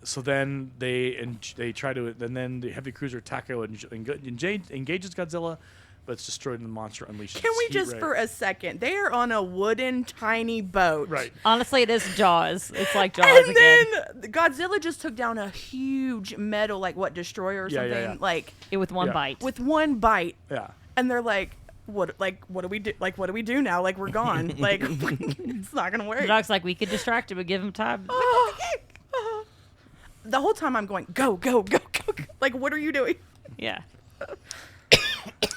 A: so then they try to, and then the heavy cruiser Taco engages Godzilla, but it's destroyed and the monster unleashes.
D: Can we
A: heat
D: just
A: ray.
D: for a second? They are on a wooden tiny boat.
A: Right.
C: Honestly, it is Jaws. It's like Jaws
D: And
C: again.
D: then Godzilla just took down a huge metal, like what, destroyer or
A: Yeah,
D: something,
A: yeah.
D: like
C: With one
A: Yeah.
C: bite.
D: with one bite.
A: Yeah.
D: And they're like, what do we do? Like, what do we do now? Like, we're gone. Like, it's not gonna work.
C: The dog's like, we could distract him and give him time.
D: The whole time I'm going, go, go, go, go, go. Like, what are you doing?
C: Yeah.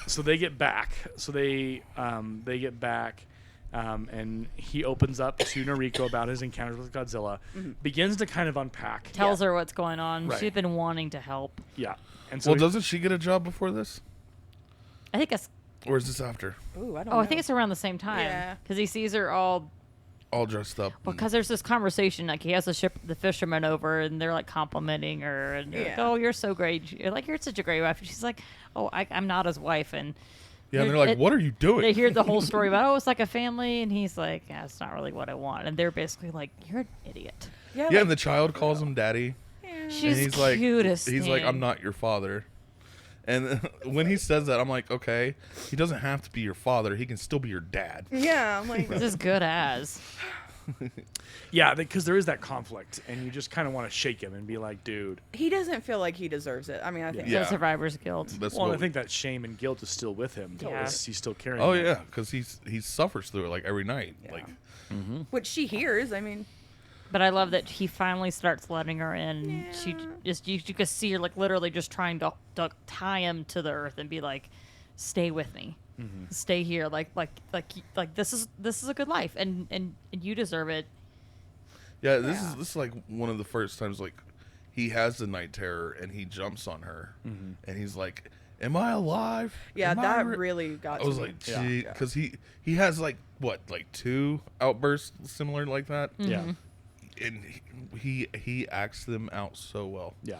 A: So they get back. And he opens up to Noriko about his encounters with Godzilla, begins to kind of unpack.
C: Tells her what's going on.
A: Right.
C: She's been wanting to help.
A: Yeah. And so
B: Well, doesn't she get a job before this?
C: I think it's.
B: Or is this after?
D: Ooh, I don't
C: Oh, I think it's around the same time.
D: Yeah.
C: Because he sees her all.
B: All dressed up.
C: Because there's this conversation, like he has the fishermen over, and they're like complimenting her, and they're like,
D: Yeah.
C: "Oh, you're so great! You're like you're such a great wife." And she's like, "Oh, I'm not his wife." And
B: Yeah, and they're like, what are you doing?
C: They hear the whole story about, "Oh, it's like a family," and he's like, "Yeah, it's not really what I want." And they're basically like, "You're an idiot."
D: Yeah,
B: Yeah, and the child calls him daddy.
C: She's
B: And he's like,
C: cute as
B: he's like, I'm
C: thing.
B: not your father. And when he says that, I'm like, okay, he doesn't have to be your father. He can still be your dad.
D: yeah, I'm like,
C: This is good as.
A: Yeah, because there is that conflict, and you just kind of want to shake him and be like, dude.
D: he doesn't feel like he deserves it. I mean, I think.
B: Yeah.
C: So survivor's guilt.
B: That's
A: Well,
B: what
A: I think that shame and guilt is still with him.
C: Yeah.
A: Because he's still carrying
B: Oh
A: it.
B: yeah, because he suffers through it like every night.
D: Yeah.
B: Like
D: Which she hears. I mean,
C: But I love that he finally starts letting her in.
D: Yeah.
C: She just you can see her like literally just trying to tie him to the earth and be like, "Stay with me, stay here. Like this is a good life, and you deserve it."
B: Yeah, this is like one of the first times like he has the night terror and he jumps on her and he's like, "Am I alive?"
D: Yeah,
B: Am
D: that
B: I
D: really got
B: I was
D: to me.
B: like, gee, because he has like what, like 2 outbursts similar like that.
A: Yeah.
B: And he acts them out so well.
A: Yeah.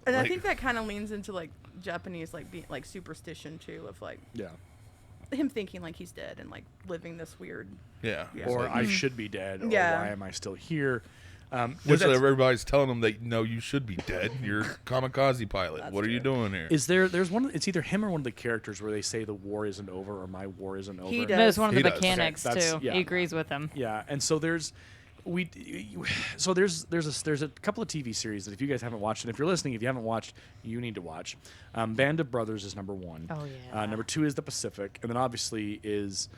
D: And I
B: Like-
D: think that kind of leans into like Japanese like being like superstition too, of like
A: Yeah.
D: him thinking like he's dead and like living this weird.
B: Yeah.
D: Yeah.
A: Or I should be dead. Or
D: Yeah.
A: why am I still here?
B: Which
A: that's-
B: everybody's telling him that no, you should be dead. You're a kamikaze pilot.
D: That's
B: What are you
D: true.
B: doing here?
A: there's one, it's either him or one of the characters where they say the war isn't over or my war isn't over.
D: He
C: That is one of
B: He
C: the
B: does.
C: mechanics
A: Okay, that's-
C: too.
A: yeah.
C: He agrees with him.
A: Yeah, and so there's a couple of TV series that if you guys haven't watched, and if you're listening, if you haven't watched, you need to watch. Band of Brothers is number 1.
C: Oh, yeah.
A: Number 2 is The Pacific, and then obviously is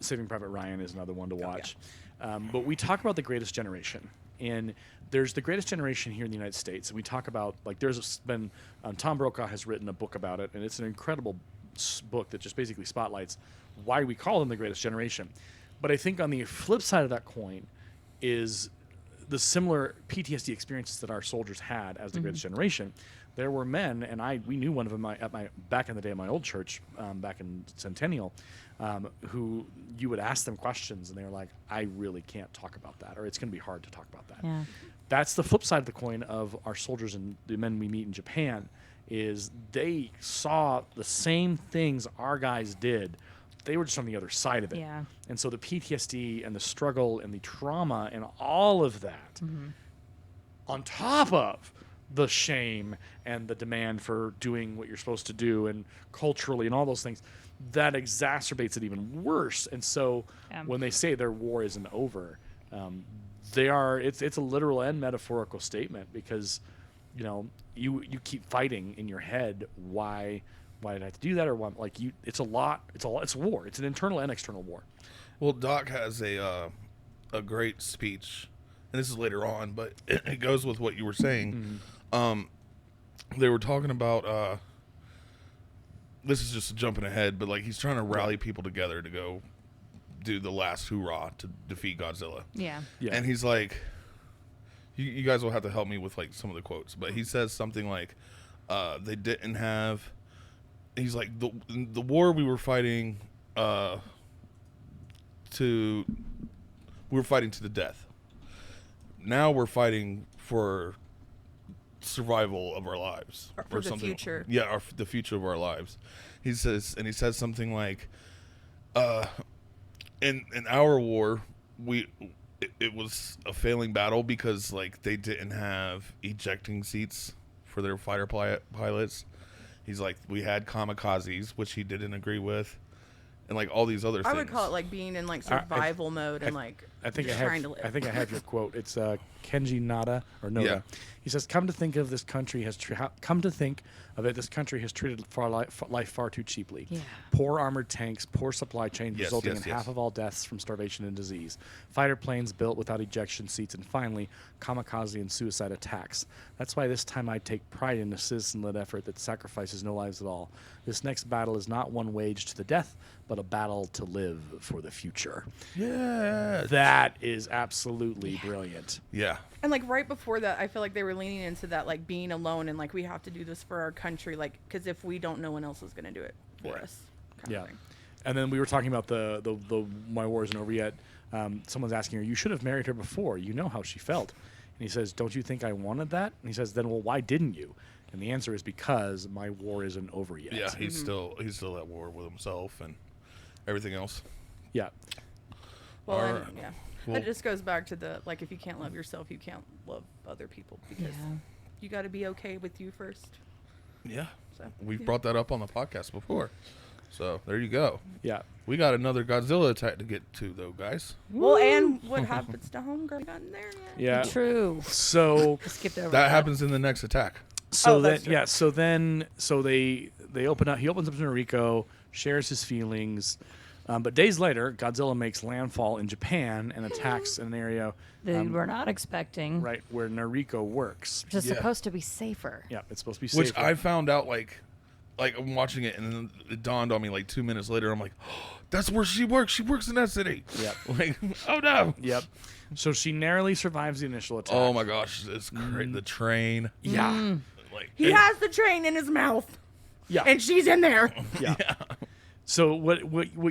A: Saving Private Ryan is another one to watch. But we talk about the Greatest Generation, and there's the Greatest Generation here in the United States, and we talk about like there's been Tom Brokaw has written a book about it, and it's an incredible book that just basically spotlights why we call them the Greatest Generation. But I think on the flip side of that coin is the similar PTSD experiences that our soldiers had as the Greatest Generation. There were men, and we knew one of them back in the day at my old church, back in Centennial, who you would ask them questions, and they were like, "I really can't talk about that," or "It's going to be hard to talk about that."
C: Yeah.
A: That's the flip side of the coin of our soldiers and the men we meet in Japan. Is they saw the same things our guys did. They were just on the other side of it.
C: Yeah.
A: And so the PTSD and the struggle and the trauma and all of that, on top of the shame and the demand for doing what you're supposed to do and culturally and all those things, that exacerbates it even worse. And so
C: Yeah.
A: when they say their war isn't over, it's a literal and metaphorical statement because, you keep fighting in your head why did I have to do that, or why, like it's a war. It's an internal and external war.
B: Well, Doc has a great speech, and this is later on, but it goes with what you were saying. They were talking about this is just jumping ahead, but like he's trying to rally people together to go do the last hoorah to defeat Godzilla.
C: Yeah.
A: Yeah.
B: And he's like, you guys will have to help me with like some of the quotes, but he says something like, they didn't have. He's like, the war we were fighting we were fighting to the death. Now we're fighting for survival of our lives,
D: Or for the
B: something.
D: future.
B: Yeah, the future of our lives. He says something like, in our war, it was a failing battle because like they didn't have ejecting seats for their fighter pilots. He's like, we had kamikazes, which he didn't agree with, and like all these other things.
D: I would call it like being in like survival mode and like
A: I think
D: just trying to live.
A: I think I have your quote. It's Kenji Noda or Noda.
B: Yeah.
A: He says, "Come to think of this country has this country has treated life far too cheaply.
C: Yeah.
A: Poor armored tanks, poor supply chains,
B: Yes,
A: resulting
B: yes,
A: in
B: yes.
A: half of all deaths from starvation and disease. Fighter planes built without ejection seats, and finally, kamikaze and suicide attacks. That's why this time I take pride in a citizen-led effort that sacrifices no lives at all. This next battle is not one waged to the death, but a battle to live for the future."
B: Yeah.
A: That is absolutely brilliant.
B: Yeah.
D: And like right before that, I feel like they were leaning into that like being alone and like we have to do this for our country, like because if we don't, no one else is going to do it for us. Kind
A: Yeah.
D: Of thing.
A: And then we were talking about the my war isn't over yet. Someone's asking her, "You should have married her before. You know how she felt." And he says, "Don't you think I wanted that?" And he says, "Then well, why didn't you?" And the answer is because my war isn't over yet.
B: Yeah, he's still at war with himself and everything else.
A: Yeah.
D: Well,
B: All
D: and,
B: right.
D: yeah.
B: Well-
D: It just goes back to the like if you can't love yourself, you can't love other people because
C: Yeah.
D: you got to be okay with you first.
B: Yeah.
D: So
B: We've brought that up on the podcast before. So there you go.
A: Yeah.
B: We got another Godzilla attack to get to though, guys.
D: Well, and what happens to Homegirl? Got in there yet?
A: Yeah.
C: True.
A: So
C: Skipped over
B: That happens in the next attack.
A: So
D: Oh,
A: then,
D: that's true.
A: yeah. So they open up. He opens up to Noriko, shares his feelings, but days later, Godzilla makes landfall in Japan and attacks an area
C: That we're not expecting.
A: right where Noriko works.
C: Which is
B: Yeah.
C: supposed to be safer.
A: Yeah, it's supposed to be
B: Which
A: safer.
B: I found out like I'm watching it and then it dawned on me like 2 minutes later. I'm like, oh, That's where she works. She works in that city.
A: Yep.
B: Like, oh no.
A: Yep. So she narrowly survives the initial attack.
B: Oh my gosh, it's the train.
A: Yeah.
B: Like
D: He has the train in his mouth,
A: Yeah.
D: and she's in there.
A: Yeah. So what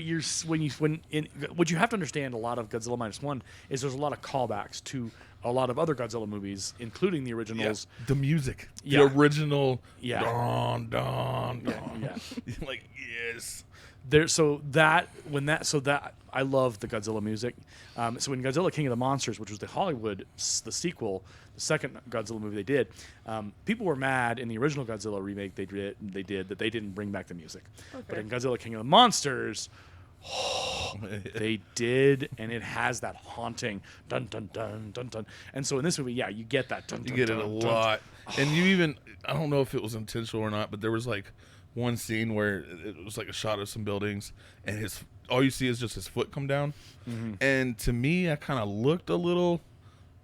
A: you have to understand a lot of Godzilla Minus One is there's a lot of callbacks to a lot of other Godzilla movies, including the originals.
B: the music,
A: Yeah.
B: the original.
A: Yeah.
B: Don, don,
A: Yeah,
B: don.
A: yeah.
B: Like yes.
A: I love the Godzilla music. So when Godzilla King of the Monsters, which was the sequel, the second Godzilla movie they did, people were mad in the original Godzilla remake they did that they didn't bring back the music. But in Godzilla King of the Monsters, they did, and it has that haunting dun dun dun dun dun. And so in this movie, you get that dun
B: You
A: dun
B: get
A: dun,
B: it a
A: dun.
B: lot, and you even I don't know if it was intentional or not, but there was like one scene where it was like a shot of some buildings, and all you see is just his foot come down, and to me, I kind of looked a little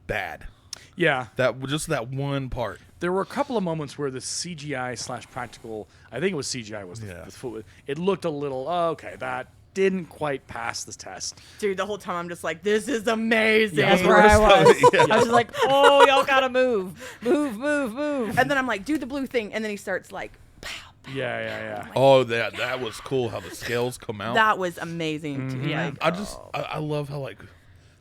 B: bad.
A: Yeah.
B: That one part.
A: There were a couple of moments where the CGI/practical, I think it was CGI, was the foot. It looked a little, okay, that didn't quite pass the test.
D: Dude, the whole time I'm just like, this is amazing.
C: That's where I was.
B: Yeah.
C: I was just like, oh, y'all gotta move. Move.
D: And then I'm like, do the blue thing, and then he starts like, pow.
A: Yeah.
B: Oh, that was cool how the scales come out.
D: That was amazing. Too.
C: Yeah.
D: Like,
B: I love how like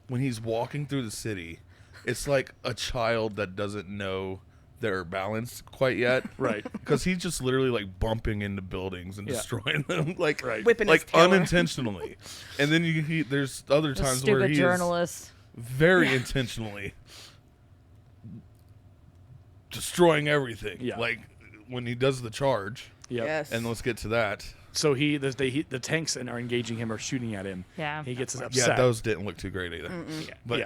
B: when he's walking through the city, it's like a child that doesn't know they're balanced quite yet.
A: Right.
B: Because he's just literally like bumping into buildings and destroying them, like
D: Whipping his
B: like
D: tail.
B: unintentionally. And then there's other
C: The
B: times where
C: stupid
B: he
C: journalist.
B: is very intentionally destroying everything.
A: Yeah.
B: Like when he does the charge.
A: Yep.
D: yes.
B: And let's get to that.
A: So the tanks and are engaging him or shooting at him.
C: Yeah.
A: He gets upset.
B: Yeah, those didn't look too great either.
A: Yeah.
B: But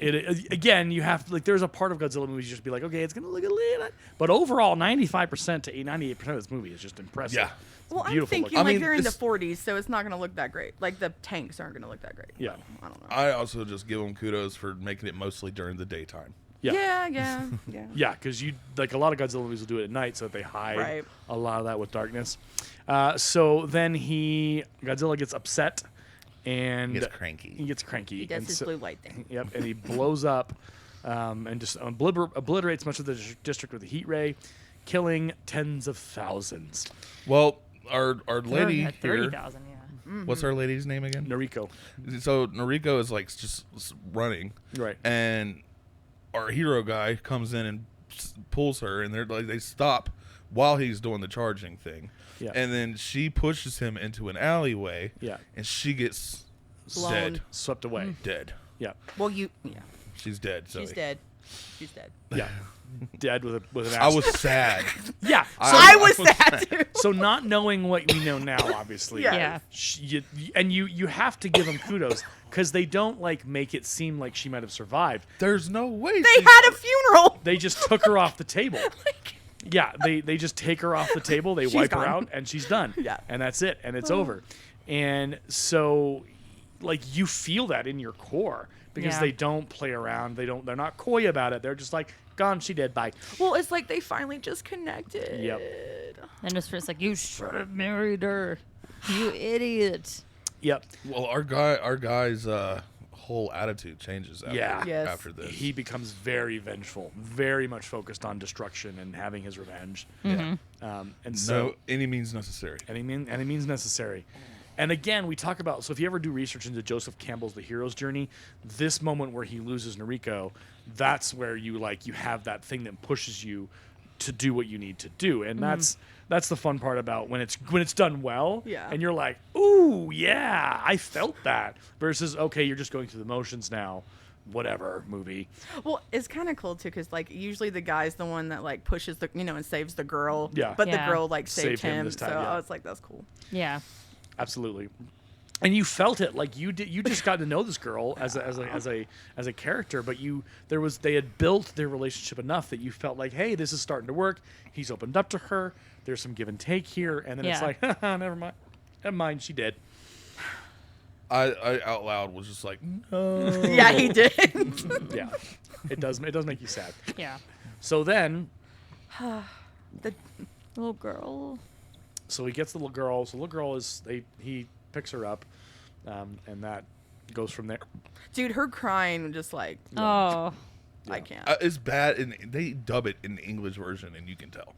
A: Yeah. Again, you have to, like, there's a part of Godzilla movies you just be like, okay, it's gonna look a little, but overall, 95% to 98% of this movie is just impressive.
B: Yeah.
D: well, I'm
A: beautiful
D: thinking
A: looking.
D: like
B: I mean,
D: they're in the
B: it's-
D: 40s, so it's not going to look that great. Like the tanks aren't going to look that great.
A: Yeah.
D: I don't know.
B: I also just give them kudos for making it mostly during the daytime.
A: Yeah.
D: Yeah.
A: Yeah, because you like a lot of Godzilla movies will do it at night, so that they hide
D: Right.
A: a lot of that with darkness. So then Godzilla gets upset, and
B: He gets cranky.
A: He gets cranky.
D: He does
A: and
D: his
A: so-
D: blue light thing.
A: Yep, and he blows up, and just obliterates much of the district with a heat ray, killing tens of thousands.
B: Well, our lady here,
C: 30,000, yeah.
B: what's our lady's name again?
A: Noriko.
B: So Noriko is like just running,
A: Right.
B: and our hero guy comes in and pulls her, and they stop while he's doing the charging thing.
A: Yeah.
B: And then she pushes him into an alleyway.
A: Yeah.
B: And she gets
D: Blown.
B: dead.
A: Swept away.
B: Dead.
A: Yeah.
D: Well,
B: She's dead. Zoe.
D: she's dead. She's dead.
A: Yeah. Dead with an
B: I
A: axe.
B: was sad.
A: Yeah.
D: I was sad too.
A: So not knowing what we know now, obviously.
D: Yeah.
C: Yeah.
A: You have to give them kudos because they don't like make it seem like she might have survived.
B: There's no way.
D: They had a funeral.
A: They just took her off the table. Yeah, they just take her off the table, they
D: She's
A: wipe her
D: gone.
A: out, and she's done.
D: Yeah.
A: And that's it, and it's over. And so, like, you feel that in your core because
C: Yeah.
A: they don't play around. They're not coy about it. They're just like, gone, she dead, bye.
D: Well, it's like they finally just connected.
A: Yep.
C: And it's just like, you should have married her. You idiot.
A: Yep.
B: Well, our guy's whole attitude changes after,
A: Yeah.
D: Yes.
B: after this.
A: He becomes very vengeful, very much focused on destruction and having his revenge.
B: Yeah.
A: And so,
B: No, any means necessary.
A: any means necessary. And again, we talk about, so if you ever do research into Joseph Campbell's The Hero's Journey, this moment where he loses Noriko, that's where you have that thing that pushes you to do what you need to do. And that's the fun part about when it's done well.
D: Yeah.
A: And you're like, ooh, yeah, I felt that. Versus, okay, you're just going through the motions now. Whatever, movie.
D: Well, it's kind of cool too, because like usually the guy's the one that like pushes the and saves the girl.
A: Yeah.
D: But
C: Yeah.
D: the girl like saved
A: Saved him
D: him.
A: this time,
D: so
A: yeah.
D: I was like, that's cool.
C: Yeah.
A: Absolutely. And you felt it like you did. You just got to know this girl as a character, but they had built their relationship enough that you felt like, hey, this is starting to work. He's opened up to her. There's some give and take here, and then it's
C: Yeah.
A: like, never mind, she did.
B: I out loud was just like, no.
D: Yeah, he did.
A: Yeah, it does make you sad.
C: Yeah.
A: So then,
D: The-
C: Little girl.
A: so he gets the little girl. So the little girl he picks her up, and that goes from there.
D: Dude, her crying just like
C: Oh.
D: I can't.
B: It's bad, and they dub it in the English version, and you can tell.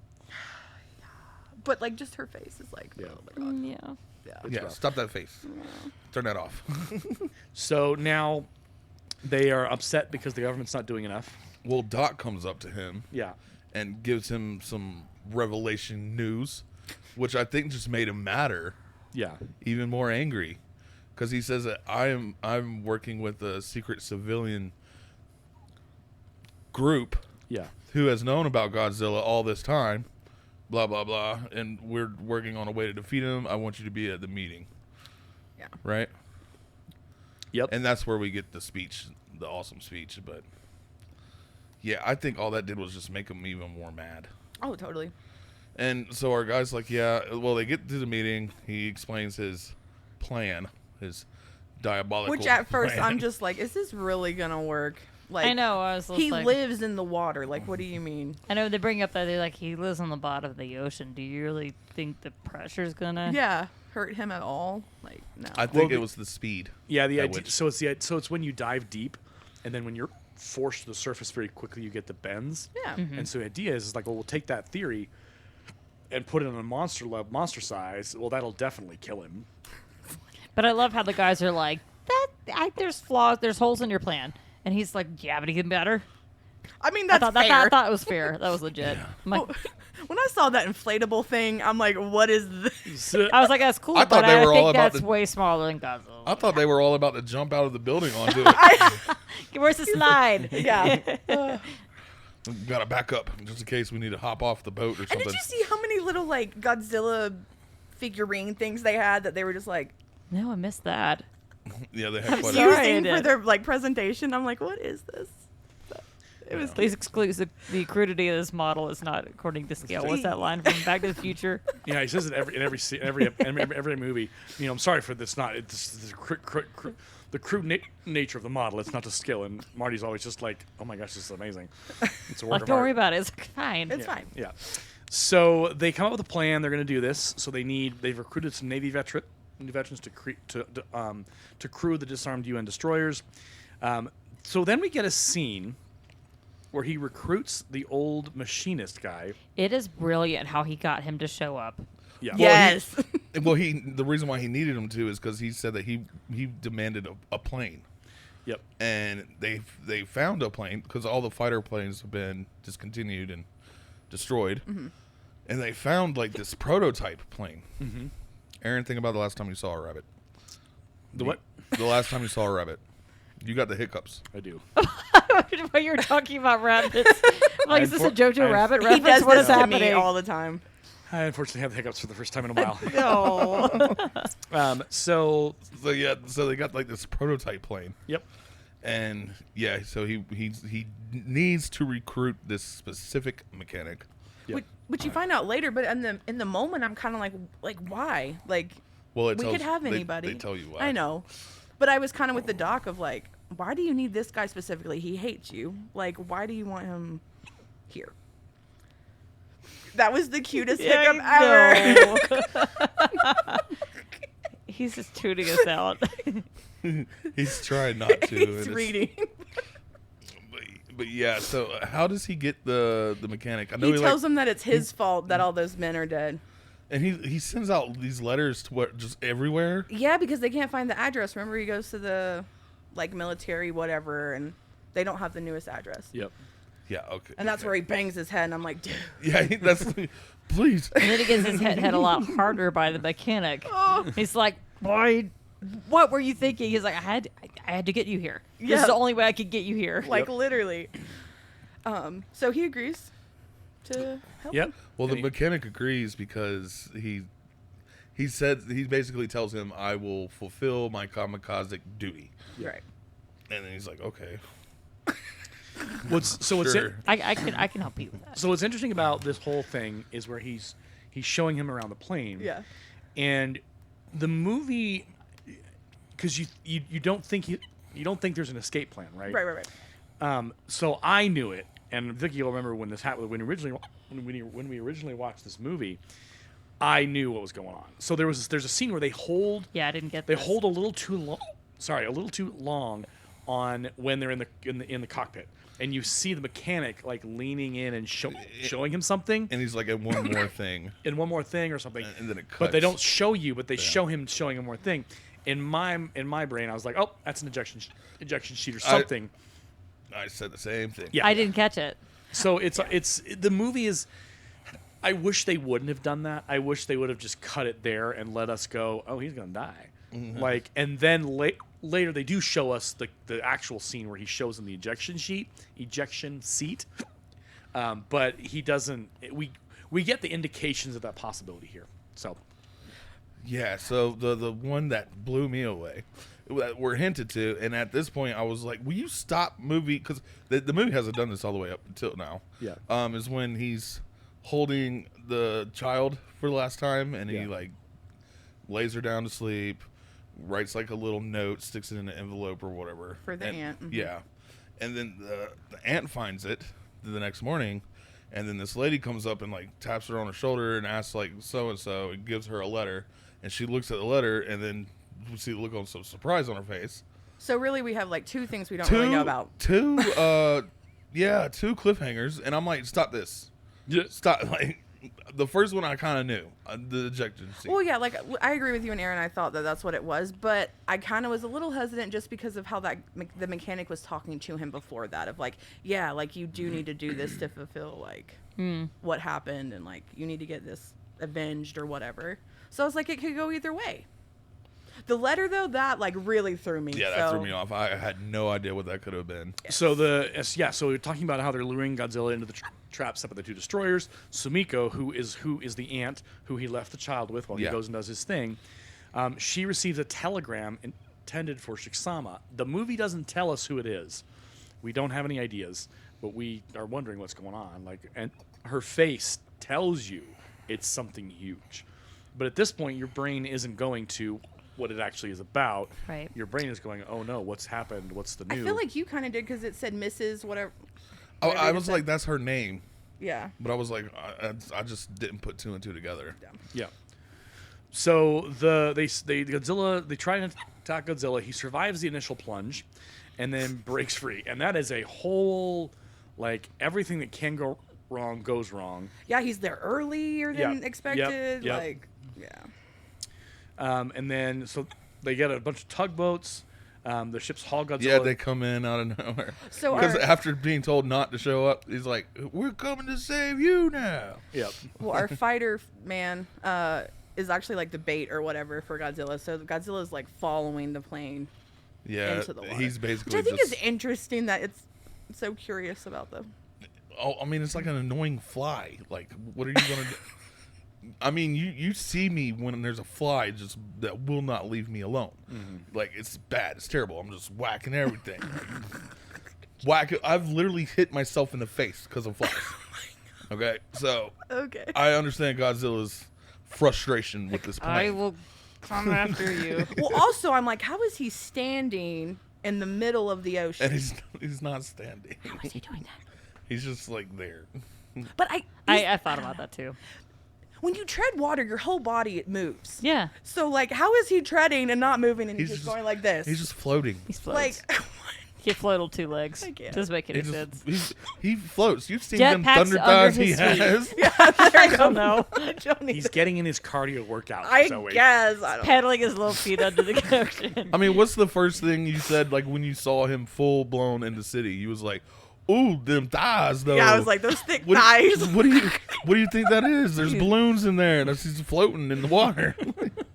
D: But like just her face is like,
A: Yeah.
D: oh my god.
C: Yeah.
D: Yeah.
B: Yeah,
A: rough.
B: stop that face. Turn that off.
A: So now they are upset because the government's not doing enough.
B: Well, Doc comes up to him
A: Yeah.
B: and gives him some revelation news, which I think just made him madder,
A: Yeah.
B: even more angry, because he says that I'm working with a secret civilian group
A: Yeah.
B: who has known about Godzilla all this time, blah blah blah, and we're working on a way to defeat him. I want you to be at the meeting.
D: Yeah.
B: Right?
A: Yep.
B: And that's where we get the speech, the awesome speech. But yeah, I think all that did was just make him even more mad.
D: Oh, totally.
B: And so our guy's like, yeah, well, they get to the meeting. He explains his plan, his diabolical
D: Which at first
B: plan.
D: I'm just like, is this really gonna work? Like,
C: I know. I was
D: he
C: like,
D: lives in the water. Like, what do you mean?
C: I know they bring up that they're like he lives on the bottom of the ocean. Do you really think the pressure's gonna?
D: Yeah, hurt him at all? Like, no.
B: I think
A: Well,
B: it was the speed.
A: Yeah, the
B: That
A: idea.
B: which-
A: So it's when you dive deep, and then when you're forced to the surface very quickly, you get the bends.
D: Yeah.
A: And so the idea is like, well, we'll take that theory and put it on a monster size. Well, that'll definitely kill him.
C: But I love how the guys are like there's flaws, there's holes in your plan, and he's like, yeah, but he can better.
D: I mean,
C: I
D: that's
C: thought,
D: fair.
C: I thought it was fair. That was legit. I'm like,
D: When I saw that inflatable thing, I'm like, what is this?
C: I was like, that's cool,
B: I thought
C: but
B: they
C: I
B: were all
C: think
B: about
C: that's
B: the-
C: way smaller than Godzilla.
B: I thought they were all about to jump out of the building onto it.
C: Where's the slide?
D: Yeah.
B: Got to back up just in case we need to hop off the boat or
D: And
B: something.
D: did you see how many little like Godzilla figurine things they had that they were just like
C: No, I missed that.
B: Yeah, they had quite
C: sorry.
B: a...
C: I
D: using
C: did.
D: for their like presentation? I'm like, what is this? It was
C: Please exclude the crudity of this model is not according to scale. What's that line from Back to the Future?
A: Yeah, he says it every every movie. You know, I'm sorry for this. Not it's the crude nature of the model. It's not the skill. And Marty's always just like, oh my gosh, this is amazing. It's a work
C: Like,
A: of
C: don't
A: art.
C: worry about it. It's fine.
D: It's fine.
A: Yeah. So they come up with a plan. They're going to do this. So they've recruited some Navy veterans to crew the disarmed UN destroyers. So then we get a scene where he recruits the old machinist guy.
C: It is brilliant how he got him to show up.
A: Yeah.
D: Yes.
B: Well, the reason why he needed him to is because he said that he demanded a plane.
A: Yep.
B: And they found a plane because all the fighter planes have been discontinued and destroyed.
D: Mm-hmm.
B: And they found like this prototype plane. Mm-hmm. Aaron, think about the last time you saw a rabbit.
A: The what?
B: The last time you saw a rabbit. You got the hiccups.
A: I do.
C: When you're talking about rabbits, I'm like, is this a Jojo
A: I-
C: Rabbit
D: He
C: reference?
D: does
C: What
D: this
C: is
D: to
C: happening?
D: me all the time.
A: I unfortunately have the hiccups for the first time in a while.
C: No.
A: So,
B: So they got like this prototype plane.
A: yep.
B: And yeah, so he needs to recruit this specific mechanic.
A: Yep.
D: Which you find out later, but in the moment, I'm kind of like why? Like,
B: Well, it
D: we
B: tells,
D: could have anybody.
B: They tell you why.
D: I know, but I was kind of with the doc of like, why do you need this guy specifically? He hates you. Like, why do you want him here? That was the cutest hiccup ever.
C: He's just tooting us out.
B: He's trying not to. and
D: He's
B: it's-
D: reading.
B: But yeah, so how does he get the mechanic? I know
D: He tells him that it's his fault that all those men are dead.
B: and he sends out these letters to what just everywhere.
D: Yeah, because they can't find the address. Remember, he goes to the like military whatever, and they don't have the newest address.
A: Yep.
B: Yeah, okay.
D: And that's where he bangs his head, and I'm like, dude.
B: Yeah, that's please.
C: And then he gets his head a lot harder by the mechanic.
D: Oh.
C: He's like, boy, what were you thinking? He's like, I had to get you here. This
D: Yeah.
C: is the only way I could get you here.
D: Like literally. So he agrees to help.
A: Yep.
D: him.
B: Well, the
A: And he-
B: mechanic agrees because he basically tells him, "I will fulfill my kamikaze duty,"
D: Right.
B: and then he's like, "Okay."
A: What's
B: Sure.
C: I can help you with that.
A: so what's interesting about this whole thing is where he's showing him around the plane.
D: Yeah.
A: And the movie, because you don't think there's an escape plan, right?
D: Right.
A: So I knew it, and Vicki will remember when this happened when we originally watched this movie. I knew what was going on. So there's a scene where they hold
C: Yeah, I didn't get
A: they
C: this.
A: hold a little too long. Sorry, a little too long on when they're in the cockpit, and you see the mechanic like leaning in and showing him something,
B: And he's like, "And one more thing,"
A: in one more thing or something.
B: and then it cuts.
A: But they don't show you, but they show him showing one more thing. In my brain, I was like, oh, that's an ejection sheet or something.
B: I said the same thing.
A: Yeah.
C: I didn't catch it.
A: So it's the movie is. I wish they wouldn't have done that. I wish they would have just cut it there and let us go, oh, he's gonna die.
B: Mm-hmm.
A: Like, and then later they do show us the actual scene where he shows him the ejection seat. But he doesn't. We get the indications of that possibility here. So
B: Yeah, so the one that blew me away, that were hinted to, and at this point I was like, will you stop movie? Because the movie hasn't done this all the way up until now.
A: Yeah.
B: Is when he's holding the child for the last time, and he
A: Yeah.
B: like lays her down to sleep, writes like a little note, sticks it in an envelope or whatever.
D: For the aunt, mhm.
B: Yeah. And then the aunt finds it the next morning, and then this lady comes up and like taps her on her shoulder and asks like so-and-so, and gives her a letter. And she looks at the letter, and then we see the look of some surprise on her face.
D: So really, we have like two things we don't really know about.
B: Two cliffhangers, and I'm like, stop this.
A: yeah.
B: Stop. Like, the first one I kind of knew, the ejection scene.
D: Well, yeah, like I agree with you and Aaron. I thought that that's what it was, but I kind of was a little hesitant just because of how the mechanic was talking to him before that. Of like, yeah, like you do need to do this to fulfill like what happened, and like you need to get this avenged or whatever. So I was like, it could go either way. The letter though, that like really threw me.
B: Yeah, that threw me off. I had no idea what that could have been.
A: So so we're talking about how they're luring Godzilla into the trap set by the two destroyers. Sumiko, who is the aunt who he left the child with while he goes and does his thing, she receives a telegram intended for Shiksama. The movie doesn't tell us who it is. We don't have any ideas, but we are wondering what's going on. Like, and her face tells you it's something huge. But at this point, your brain isn't going to what it actually is about.
C: Right.
A: Your brain is going, oh no, what's happened? What's the new?
D: I feel like you kind of did because it said Mrs. whatever.
B: Oh,
D: whatever
B: I
D: it
B: was
D: said.
B: like, that's her name.
D: Yeah.
B: But I was like, I just didn't put two and two together.
A: Yeah. So they try to attack Godzilla. He survives the initial plunge, and then breaks free. And that is a whole, like, everything that can go wrong goes wrong.
D: Yeah, he's there earlier than expected.
A: Yep.
D: Like, yeah.
A: And then so they get a bunch of tugboats. The ships haul Godzilla.
B: Yeah, they come in out of nowhere.
D: So
B: because
D: our-
B: after being told not to show up, he's like, "We're coming to save you now."
A: Yep.
D: Well, our fighter man is actually like the bait or whatever for Godzilla. So Godzilla's like following the plane
B: Yeah,
D: into the water.
B: he's
D: Which
B: basically
D: I think
B: just.
D: is interesting that it's so curious about them.
B: Oh, I mean, it's like an annoying fly. Like, what are you gonna do? I mean, you see me when there's a fly just that will not leave me alone.
A: Mm-hmm.
B: Like, it's bad. It's terrible. I'm just whacking everything. I've literally hit myself in the face because of flies. Okay, so
D: Okay.
B: I understand Godzilla's frustration with this plane.
C: I will come after you.
D: Well, also I'm like, how is he standing in the middle of the ocean?
B: And he's not standing.
D: How is he doing that?
B: He's just like there.
D: But
C: I thought about that too.
D: when you tread water, your whole body it moves.
C: Yeah.
D: So like, how is he treading and not moving and he's
B: He's
D: just
B: just-
D: going like this?
B: He's just floating.
C: He floats.
D: like,
C: He floated two legs.
D: I can't.
C: Doesn't make any
B: He
C: sense.
B: he floats. You've seen them
C: Jetpacks
B: thunder
C: under
B: thighs he
C: his feet.
B: has.
C: I don't know.
A: He's getting in his cardio workout.
D: I
A: Zoe.
D: guess. I don't.
C: Pedaling his little feet under the ocean.
B: I mean, what's the first thing you said, like, when you saw him full blown in the city? You was like, "Ooh, them thighs, though."
D: Yeah, I was like, those thick
B: what,
D: thighs.
B: what do you think that is? There's balloons in there, and he's floating in the water.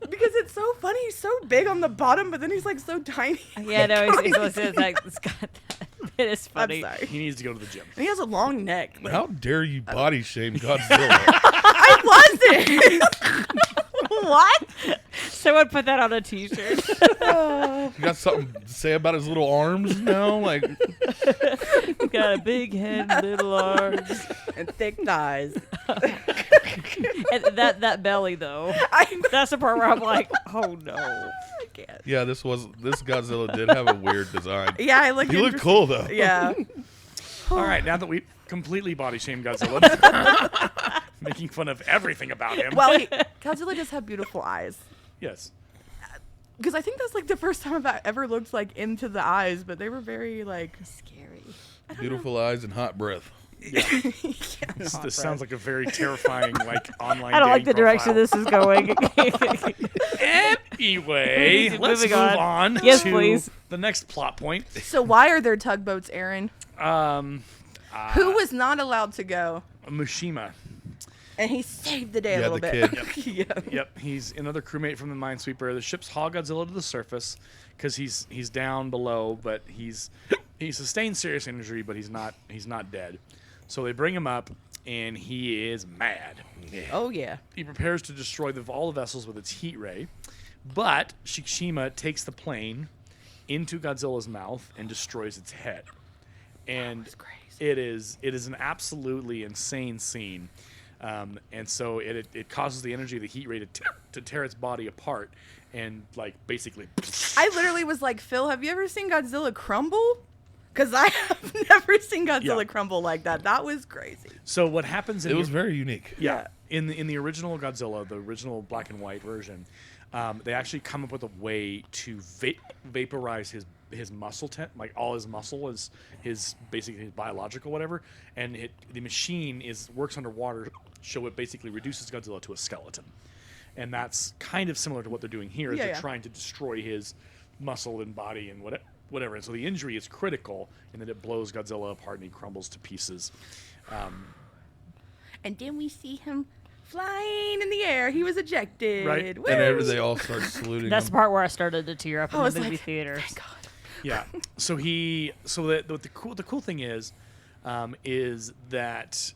D: Because it's so funny. He's so big on the bottom, but then he's like so tiny.
C: Yeah, no, it's like it's got that. It is
D: I'm
C: funny.
D: sorry.
A: He needs to go to the gym.
D: And he has a long neck. Like,
B: How dare you body shame Godzilla?
D: I wasn't. What?
C: Someone put that on a T-shirt.
B: You got something to say about his little arms now? Like,
C: Got a big head, little arms,
D: And thick thighs.
C: and that belly though. That's the part where I'm like, oh no.
D: I can't.
B: yeah, this Godzilla did have a weird design.
D: Yeah, I looked.
B: He looked cool though.
D: Yeah.
A: All right, now that we completely body shamed Godzilla, making fun of everything about him.
D: Well, Godzilla does have beautiful eyes.
A: Yes.
D: Because I think that's like the first time I've ever looked like into the eyes, but they were very like
C: Scary.
B: Beautiful eyes and hot breath.
A: Yeah. This sounds like a very terrifying like online.
C: I don't like the
A: dating
C: direction
A: profile.
C: this is going.
A: Anyway, let's
C: Moving
A: move
C: on.
A: on
C: Yes,
A: to
C: please.
A: the next plot point.
D: So why are there tugboats, Aaron?
A: Who
D: Who was not allowed to go?
A: Mishima.
D: And he saved the day a
B: Yeah,
D: little
B: the
D: bit.
B: kid.
D: Yeah.
A: Yep, he's another crewmate from the Minesweeper. The ships haul Godzilla to the surface because he's down below, but he sustained serious injury, but he's not dead. So they bring him up, and he is mad.
D: Oh yeah.
A: He prepares to destroy all the vessels with its heat ray, but Shikishima takes the plane into Godzilla's mouth and destroys its head. And
D: crazy.
A: it is an absolutely insane scene. And so it causes the energy of the heat ray to tear its body apart and like basically.
D: I literally was like, Phil, have you ever seen Godzilla crumble? Because I have never seen Godzilla
A: Yeah.
D: crumble like that. That was crazy.
A: So what happens?
B: It was very unique.
A: Yeah. In the original Godzilla, the original black and white version, they actually come up with a way to vaporize his muscle like all his muscle is basically his biological whatever, and the machine works underwater, so it basically reduces Godzilla to a skeleton, and that's kind of similar to what they're doing here. Is
D: Yeah,
A: they're
D: yeah.
A: trying to destroy his muscle and body and whatever, and so the injury is critical, and then it blows Godzilla apart and he crumbles to pieces.
D: And then we see him flying in the air. He was ejected.
A: Right.
D: Woo!
B: And they all start saluting
C: That's the
B: him.
C: part where I started to tear up
D: I
C: in
D: was
C: the movie
D: like,
C: theaters.
D: thank God.
A: Yeah. So the cool thing is that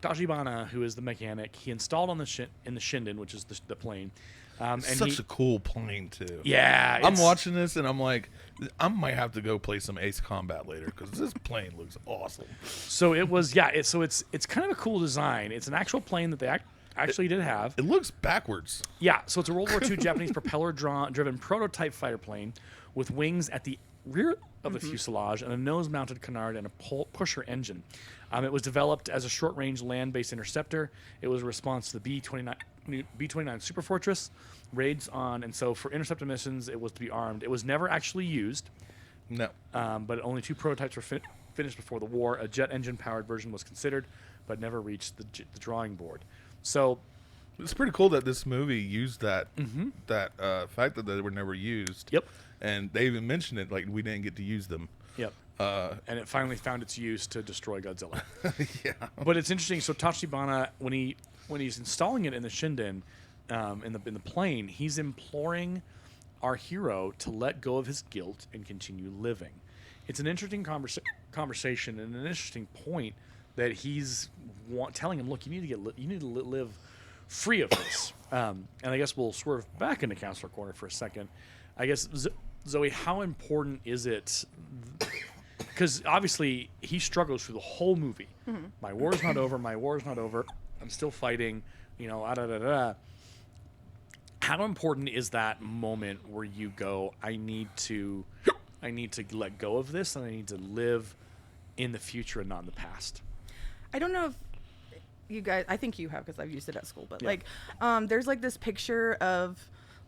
A: Tachibana, who is the mechanic, he installed on in the Shinden, which is the plane. And
B: Such a cool plane too.
A: yeah.
B: I'm
A: it's-
B: watching this and I'm like, I might have to go play some Ace Combat later because this plane looks awesome.
A: So it was it's kind of a cool design. It's an actual plane that they actually did have.
B: It looks backwards.
A: Yeah. So it's a World War II Japanese propeller-driven prototype fighter plane with wings at the rear of the fuselage and a nose-mounted canard and a pusher engine. It was developed as a short-range land-based interceptor. It was a response to the B-29 Super Fortress raids and so for interceptor missions, it was to be armed. It was never actually used,
B: No.
A: but only 2 prototypes were finished before the war. A jet engine-powered version was considered, but never reached the drawing board. So
B: It's pretty cool that this movie used that fact that they were never used.
A: Yep.
B: And they even mentioned it like we didn't get to use them.
A: Yep. And it finally found its use to destroy Godzilla.
B: Yeah.
A: But it's interesting. So Tachibana, when he's installing it in the Shinden, in the plane, he's imploring our hero to let go of his guilt and continue living. It's an interesting conversation and an interesting point that he's telling him, look, you need to live free of this. And I guess we'll swerve back into Counselor Corner for a second. I guess Zoe, how important is it? Because obviously he struggles through the whole movie. Mm-hmm. My war's not over. My war's not over. I'm still fighting. How important is that moment where you go, I need to let go of this, and I need to live in the future and not in the past?
D: I don't know if you guys, I think you have because I've used it at school, but
A: Yeah.
D: like, there's like this picture of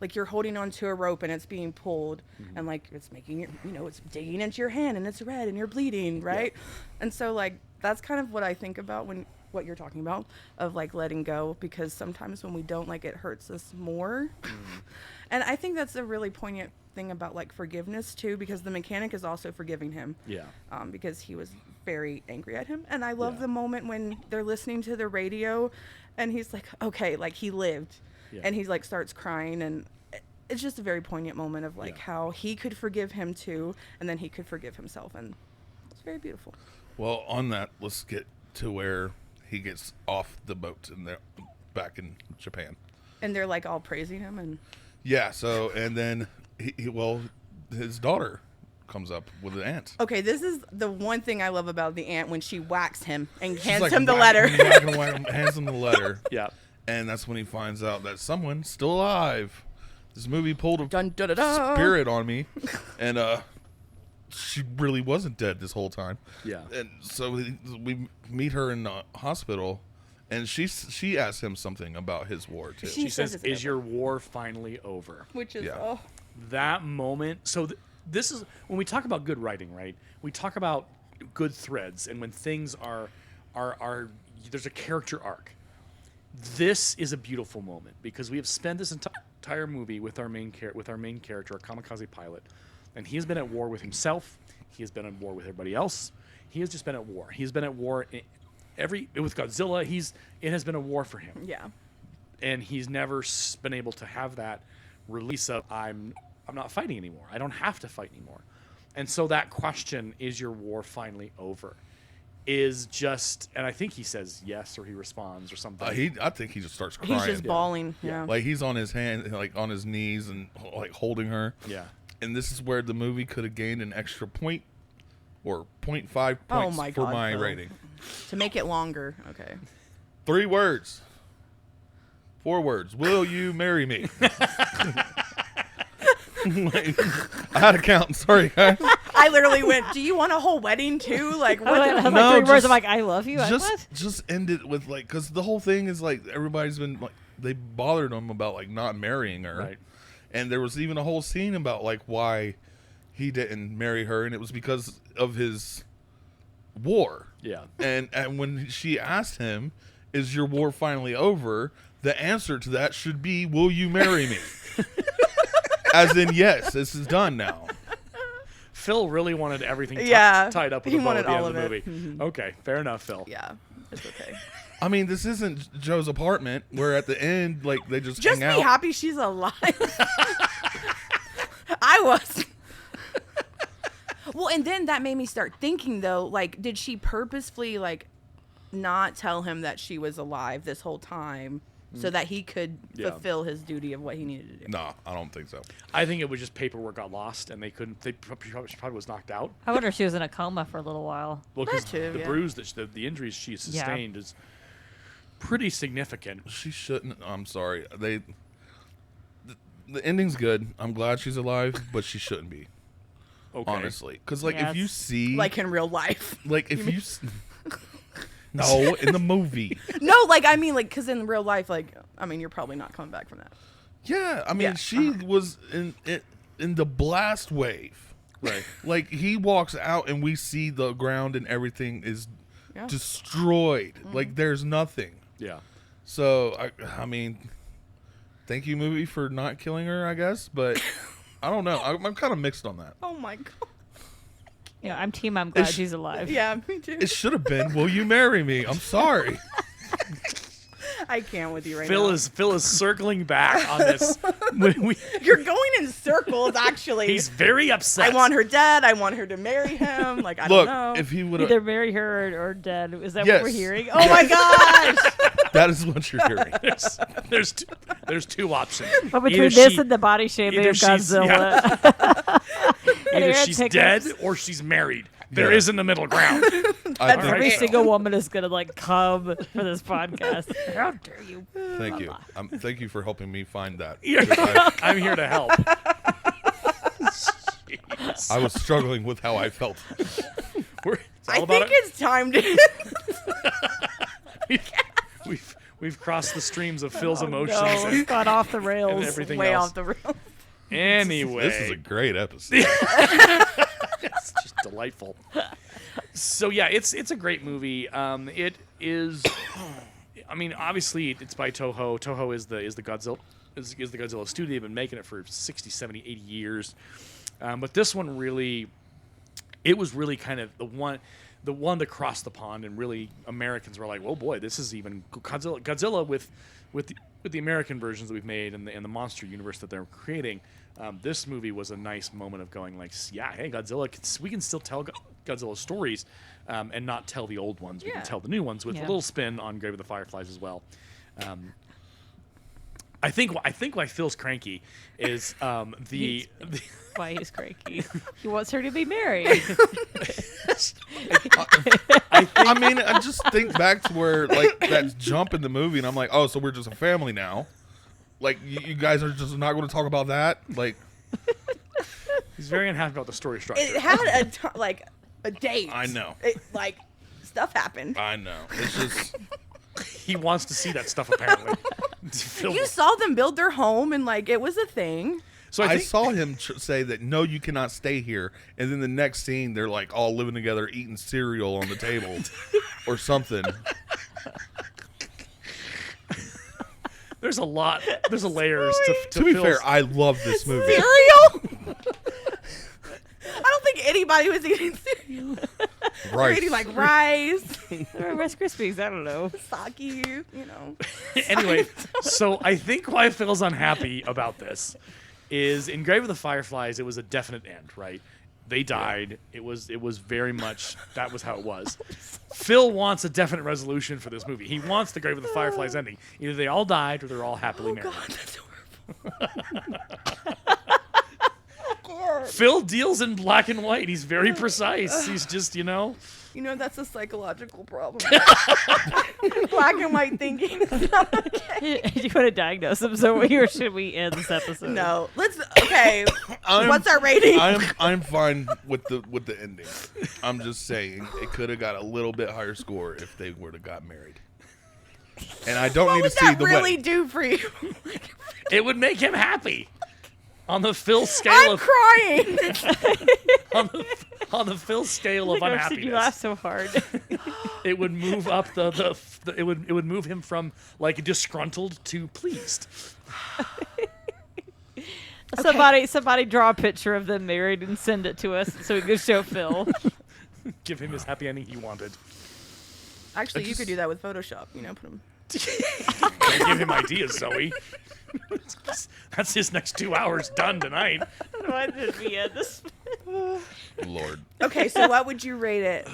D: like you're holding onto a rope and it's being pulled and like it's making it, it's digging into your hand and it's red and you're bleeding, right? And so like that's kind of what I think about when what you're talking about of like letting go, because sometimes when we don't, like it hurts us more. And I think that's a really poignant thing about like forgiveness too, because the mechanic is also forgiving him.
A: Yeah.
D: Because he was very angry at him. And I love
A: Yeah.
D: the moment when they're listening to the radio and he's like, okay, like he lived.
A: Yeah.
D: And he like starts crying, and it's just a very poignant moment of like how he could forgive him too, and then he could forgive himself, and it's very beautiful.
B: Well, on that, let's get to where he gets off the boat and they're back in Japan.
D: And they're like all praising him, and
B: Yeah. So and then his daughter comes up with an ant.
D: okay, this is the one thing I love about the aunt when she whacks him and
B: She's
D: hands
B: like
D: him the
B: whacking
D: letter.
B: him, hands him the letter.
A: Yeah.
B: And that's when he finds out that someone's still alive. This movie pulled a
D: Dun, da, da, da.
B: spirit on me, and she really wasn't dead this whole time.
A: Yeah.
B: And so we meet her in the hospital, And she asked him something about his war too.
A: She says,
D: it's
A: "Is
D: over."
A: your war finally over?"
D: Which is,
B: Yeah.
D: oh.
A: That moment. So this is when we talk about good writing, right? We talk about good threads, and when things are there's a character arc. This is a beautiful moment because we have spent this entire movie with our main character, a kamikaze pilot, and he has been at war with himself. He has been at war with everybody else. He has just been at war. He's been at war with Godzilla. It has been a war for him.
D: Yeah.
A: And he's never been able to have that release of I'm not fighting anymore. I don't have to fight anymore. And so that question, is your war finally over, is just, and I think he says yes, or he responds or something.
B: I think he just starts crying.
D: He's just bawling. Yeah.
B: Like he's on his hand, like on his knees, and like holding her.
A: Yeah.
B: And this is where the movie could have gained an extra point or 0.5 points
D: Oh my
B: for
D: God,
B: my
D: Phil.
B: rating.
D: To make it longer. Okay.
B: 3 words. 4 words. Will you marry me? Like, I had to count. Sorry, guys.
D: I literally went, do you want a whole wedding too? Like,
C: I
D: what?
C: was like
B: No,
C: 3 words.
B: just-
C: I'm like, I love you. What?
B: Just end it with like, because the whole thing is like everybody's been like they bothered him about like not marrying her,
A: Right.
B: And there was even a whole scene about like why he didn't marry her, and it was because of his war.
A: Yeah.
B: And when she asked him, "Is your war finally over?" the answer to that should be, "Will you marry me?" As in, yes, this is done now.
A: Phil really wanted everything
D: Yeah,
A: tied up with
D: he
A: a bow at
D: wanted
A: the end
D: all
A: of the
D: of
A: movie.
D: it. Mhm.
A: Okay, fair enough, Phil.
D: Yeah. It's okay.
B: I mean, this isn't Joe's apartment where at the end, like, they just
D: Just
B: hang
D: be
B: out.
D: happy she's alive. I was. Well, and then that made me start thinking, though, like, did she purposefully, like, not tell him that she was alive this whole time so that he could
A: Yeah.
D: fulfill his duty of what he needed to do?
B: No, I don't think so.
A: I think it was just paperwork got lost and they couldn't. She probably was knocked out.
C: I wonder if she was in a coma for a little while.
A: Well, because
D: That too,
A: the
D: yeah.
A: bruise the injuries she sustained is pretty significant.
B: She shouldn't. I'm sorry. The ending's good. I'm glad she's alive, but she shouldn't be.
A: Okay.
B: Honestly, because like
C: Yeah,
B: if you
C: it's-
B: see,
D: Like in real life.
B: like if you, no, in the movie,
D: No, like, I mean, like, because in real life, like, I mean, you're probably not coming back from that.
B: yeah. I mean,
D: Yeah,
B: she was in the blast wave.
A: Right.
B: Like he walks out and we see the ground and everything is
D: Yeah.
B: destroyed. Like there's nothing.
A: Yeah.
B: So I mean, thank you movie for not killing her, I guess, but I don't know. I'm kind of mixed on that.
D: Oh, my God.
C: Yeah, I'm team. I'm glad
B: It's-
C: she's alive.
D: Yeah, me too.
B: It should have been, "Will you marry me?" I'm sorry.
D: I can't with you right
A: Phil
D: now.
A: is circling back on this.
D: You're going in circles, actually.
A: He's very upset.
D: I want her dead. I want her to marry him. Like, I
B: Look,
D: don't know.
B: if he would
C: Either
B: have,
C: marry her or dead. Is that
B: Yes.
C: what we're hearing?
D: Oh, my gosh.
B: that is what you're hearing.
A: There's two options.
C: But between
A: Either
C: this
A: she-
C: and the body shaming
A: either
C: of
A: she's-
C: Godzilla.
A: Either
C: Aaron
A: she's
C: Tickets.
A: dead or she's married. There
B: Yeah.
A: isn't a middle ground.
B: I
A: All
C: Every
A: right.
B: think,
C: single woman is gonna like come for this podcast. How dare you?
B: thank you. Thank you for helping me find that.
A: I'm here to help. Jeez.
B: I was struggling with how I felt.
A: It's all
D: I
A: about
D: think
A: it.
D: it's time to.
A: We've crossed the streams of Phil's
C: Oh,
A: emotions
C: no, it's gone off the rails.
A: and everything
D: way
A: else.
D: off the rails.
A: Anyway,
B: This is a great episode.
A: it's just delightful. So yeah, it's a great movie. It is. I mean, obviously, it's by Toho. Toho is the Godzilla is the Godzilla studio. They've been making it for 60, 70, 80 years. But this one really, it was really kind of the one to cross the pond, and really Americans were like, "Oh boy, this is even Godzilla with the American versions that we've made and the monster universe that they're creating." This movie was a nice moment of going like, yeah, hey, we can still tell Godzilla stories and not tell the old ones. We
D: Yeah.
A: can tell the new ones with a
C: Yeah.
A: little spin on Grave of the Fireflies as well. I think why Phil's cranky is the
C: Why he's cranky. He wants her to be married.
B: I mean, I just think back to where like that jump in the movie, and I'm like, oh, so we're just a family now. Like you guys are just not going to talk about that. Like
A: he's very unhappy about the story structure.
D: It had a date.
B: I know.
D: It, like, stuff happened.
B: I know. It's just
A: he wants to see that stuff apparently. Phil-
D: You saw them build their home, and like it was a thing.
A: so
B: I
A: think,
B: saw him say that no, you cannot stay here, and then the next scene they're like all living together, eating cereal on the table, or something.
A: there's a lot. There's a layers
B: To be
A: Phil's-
B: fair, I love this movie.
D: Cereal? I don't think anybody was eating cereal. They're
B: Right.
D: eating like rice,
C: Or Rice Krispies, I don't know.
D: sake, you know.
A: Anyway, so I think why Phil's unhappy about this is in Grave of the Fireflies, it was a definite end, right? They died. It was very much that was how it was. Phil wants a definite resolution for this movie. He wants the Grave of the Fireflies ending. Either they all died or they're all happily
D: Oh
A: married.
D: God, that's horrible.
A: Phil deals in black and white. He's very precise. He's just,
D: You know, that's a psychological problem. Black and white thinking. Is not okay.
C: Do you want to diagnose him or should we end this episode?
D: No, let's. Okay,
B: I'm-
D: what's our rating?
B: I'm fine with the ending. I'm just saying it could have got a little bit higher score if they were to got married. And I don't
D: What
B: need
D: would
B: to see
D: that
B: the
D: really
B: wedding.
D: do for you?
A: it would make him happy. On the Phil scale
D: I'm
A: of
D: crying.
A: on the Phil scale of
C: I've never seen you laugh
A: unhappiness,
C: so hard.
A: it would move up it would move him from like disgruntled to pleased.
C: Somebody draw a picture of them married and send it to us so we can show Phil.
A: Give him his happy ending he wanted.
D: Actually, you could do that with Photoshop. You know, put them.
A: Don't give him ideas, Zoe. That's his next 2 hours done tonight.
C: Why did we end this?
B: Lord.
D: Okay, so what would you rate it?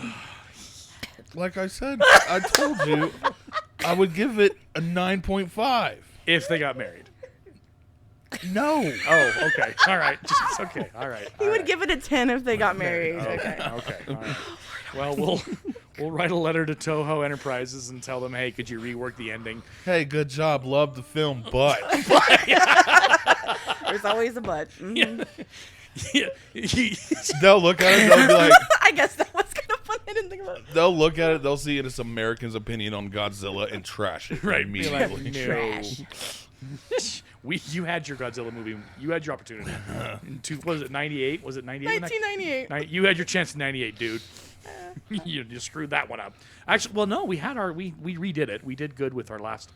B: Like I said, I told you I would give it a 9.5.
A: If they got married.
B: No.
A: Oh, okay. All right. Just okay. All right.
D: You would give it a 10 if they got married.
A: Okay.
D: Okay.
A: Okay. All right. Well, we'll write a letter to Toho Enterprises and tell them, hey, could you rework the ending?
B: Hey, good job. Love the film, but
D: There's always a but. Mhm.
A: Yeah.
B: they'll look at it. They'll be like,
D: I guess that was kind of fun. I didn't think about it.
B: they'll look at it. They'll see it as Americans' opinion on Godzilla and trash it
A: Right. Be like,
B: immediately.
A: no. You had your Godzilla movie. You had your opportunity. Was it 98? Was it 98?
D: 1998.
A: You had your chance in 98, dude. You screwed that one up. Actually, well, no, we redid it. We did good with our last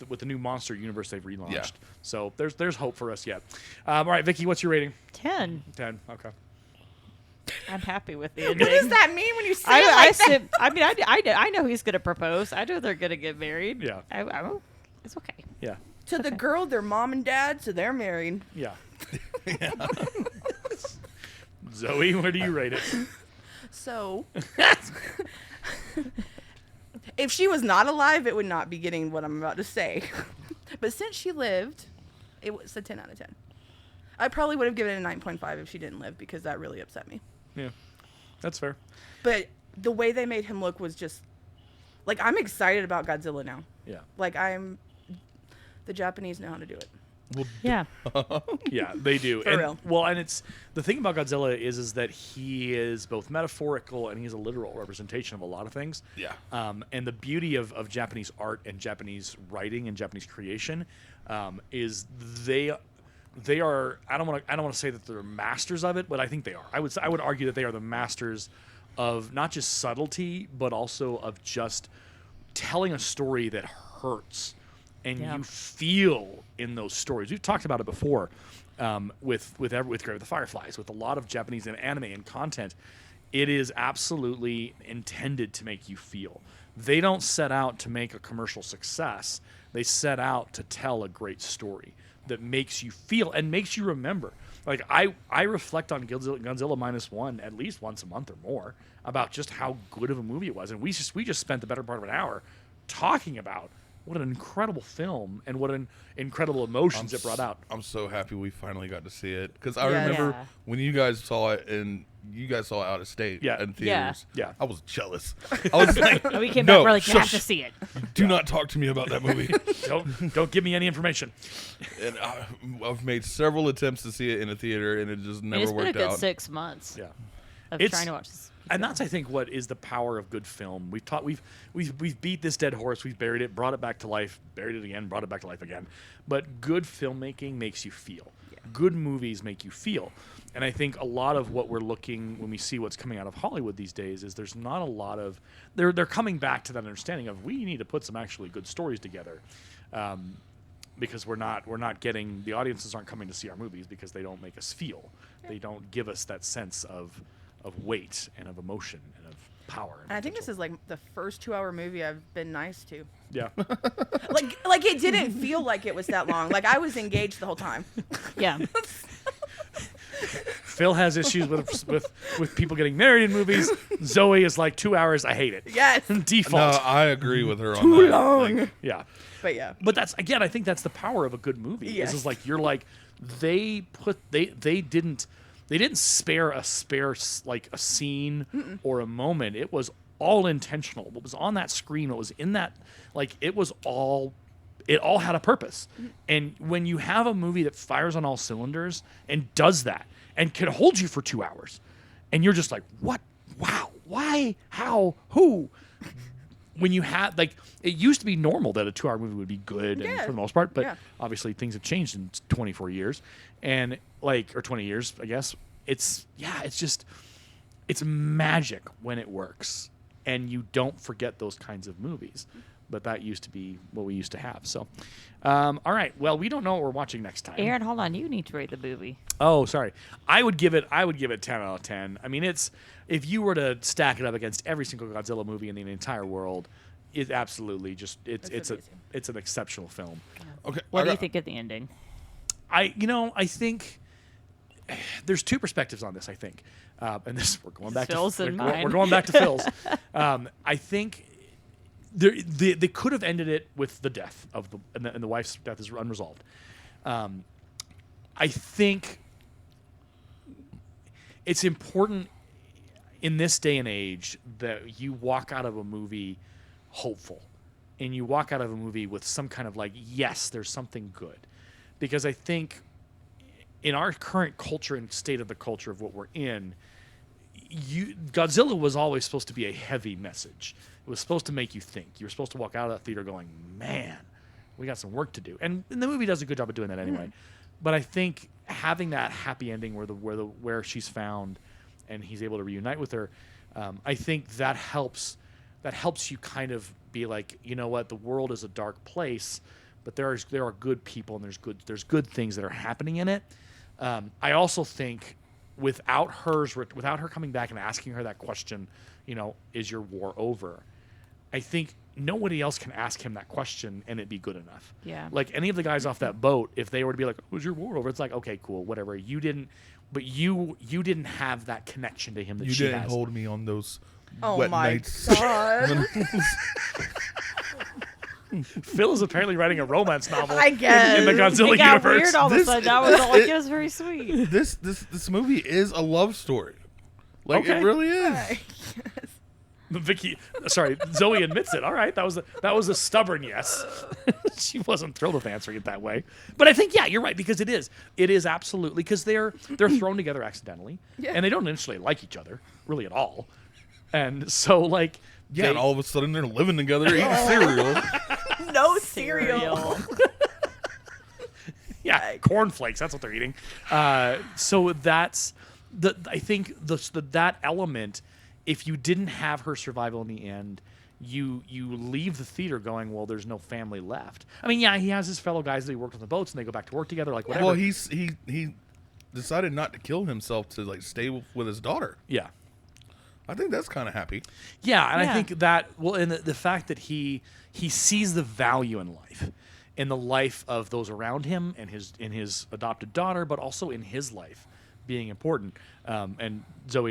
A: with the new monster universe they've relaunched.
B: Yeah.
A: So there's hope for us yet. All right, Vicki, what's your rating?
C: 10.
A: 10. Okay.
C: I'm happy with the
D: What
C: ending.
D: does that mean when you say it like that?
C: I know he's going to propose. I know they're going to get married.
A: Yeah.
C: It's okay.
A: Yeah.
D: To the girl, their mom and dad, so they're married.
A: Yeah. Zoe, where do you rate it?
D: So, if she was not alive, it would not be getting what I'm about to say. But since she lived, it was a 10 out of 10. I probably would have given it a 9.5 if she didn't live because that really upset me.
A: Yeah. That's fair.
D: But the way they made him look was just like I'm excited about Godzilla now.
A: Yeah.
D: Like the Japanese know how to do it.
C: Yeah.
A: Yeah, they do.
D: For real.
A: Well, and it's the thing about Godzilla is that he is both metaphorical and he's a literal representation of a lot of things.
B: Yeah.
A: And the beauty of Japanese art and Japanese writing and Japanese creation is they are. I don't want to say that they're masters of it, but I think they are. I would argue that they are the masters of not just subtlety, but also of just telling a story that hurts. And
C: Yeah.
A: you feel in those stories. We've talked about it before with Grave of the Fireflies, with a lot of Japanese anime and content. It is absolutely intended to make you feel. They don't set out to make a commercial success. They set out to tell a great story that makes you feel and makes you remember. Like I reflect on Godzilla Minus One at least once a month or more about just how good of a movie it was, and we just spent the better part of an hour talking about what an incredible film and what an incredible emotions it brought out.
B: I'm so happy we finally got to see it because I
D: Yeah.
B: remember
C: Yeah.
B: when you guys saw it and you guys saw it out of state
A: Yeah.
B: in theaters.
A: Yeah.
B: I was jealous. I was like,
C: And we came
B: No,
C: back, we're like, you have
B: shush.
C: to see it.
B: do not talk to me about that movie.
A: Don't give me any information.
B: And I've made several attempts to see it in a theater and it just
C: And
B: never
C: it's been a
B: worked
C: good
B: out.
C: 6 months
A: Yeah.
C: of
A: It's-
C: trying to watch this.
A: And that's, I think, what is the power of good film. We've beat this dead horse. We've buried it, brought it back to life, buried it again, brought it back to life again. But good filmmaking makes you feel. Yeah. Good movies make you feel. And I think a lot of what we're looking when we see what's coming out of Hollywood these days is there's not a lot of they're coming back to that understanding of we need to put some actually good stories together. Because we're not getting the audiences aren't coming to see our movies because they don't make us feel. They don't give us that sense of weight and of emotion and of power.
D: And I think this is like the first 2-hour movie I've been nice to.
A: Yeah.
D: like it didn't feel like it was that long. Like I was engaged the whole time.
C: Yeah.
A: Phil has issues with people getting married in movies. Zoe is like 2 hours. I hate it.
D: Yes.
A: Default.
B: No, I agree with her on
D: Too
B: that.
D: long.
B: Like,
A: Yeah.
D: But yeah.
A: But that's again, I think that's the power of a good movie.
D: Yes.
A: Is like you're like they didn't spare like a scene or a moment. It was all intentional. What was on that screen, what was in that, like it all had a purpose. And when you have a movie that fires on all cylinders and does that and can hold you for 2 hours, and you're just like, what? Wow, why? How? Who? When you have, like, it used to be normal that a 2-hour movie would be good and for the most part, but obviously things have changed in 24 years and or 20 years, I guess. It's magic when it works and you don't forget those kinds of movies, but that used to be what we used to have. So, all right. Well, we don't know what we're watching next time.
C: Aaron, hold on. You need to rate the movie.
A: Oh, sorry. I would give it 10 out of 10. I mean, if you were to stack it up against every single Godzilla movie in the entire world, it absolutely just it's an exceptional film.
B: okay.
C: What do you think of the ending?
A: I think there's two perspectives on this. I think, and this we're going back
C: Phil's
A: to
C: and mine.
A: we're going back to Phil's. I think they could have ended it with the death of and the wife's death is unresolved. I think it's important in this day and age that you walk out of a movie hopeful and you walk out of a movie with some kind of like, yes, there's something good. Because I think in our current culture and state of the culture of what we're in, Godzilla was always supposed to be a heavy message. It was supposed to make you think. You were supposed to walk out of that theater going, man, we got some work to do. And the movie does a good job of doing that anyway. But I think having that happy ending where she's found and he's able to reunite with her, I think that helps you kind of be like, you know what, the world is a dark place, but there are good people and there's good things that are happening in it. I also think without her coming back and asking her that question, you know, is your war over? I think nobody else can ask him that question and it be good enough.
C: Yeah.
A: Like any of the guys off that boat, if they were to be like, was your war over? It's like, okay, cool, whatever. You didn't have that connection to him that
B: You
A: she
B: didn't
A: has.
B: hold me on those
D: Oh
B: wet
D: my
B: nights.
D: God.
A: Phil is apparently writing a romance novel
D: I guess.
A: in the Godzilla
C: It got
A: universe.
C: weird all of a sudden. I was like, it was very sweet.
B: This movie is a love story. Like
A: Okay.
B: it really is.
A: Vicki, sorry, Zoe admits it. All right, that was a stubborn yes. She wasn't thrilled with answering it that way. But I think, yeah, you're right, because it is absolutely, because they're thrown together accidentally, and they don't initially like each other really at all, and so like
B: Yeah, and all of a sudden they're living together eating cereal.
D: No cereal.
A: yeah, cornflakes. That's what they're eating. So that's I think that element. If you didn't have her survival in the end, you leave the theater going, well, there's no family left. I mean, yeah, he has his fellow guys that he worked on the boats, and they go back to work together, like whatever.
B: Well, he decided not to kill himself to like stay with his daughter.
A: Yeah.
B: I think that's kind of happy.
A: Yeah, and
C: Yeah.
A: I think that, well, and the fact that he sees the value in life, in the life of those around him, and in his adopted daughter, but also in his life being important. And Zoe,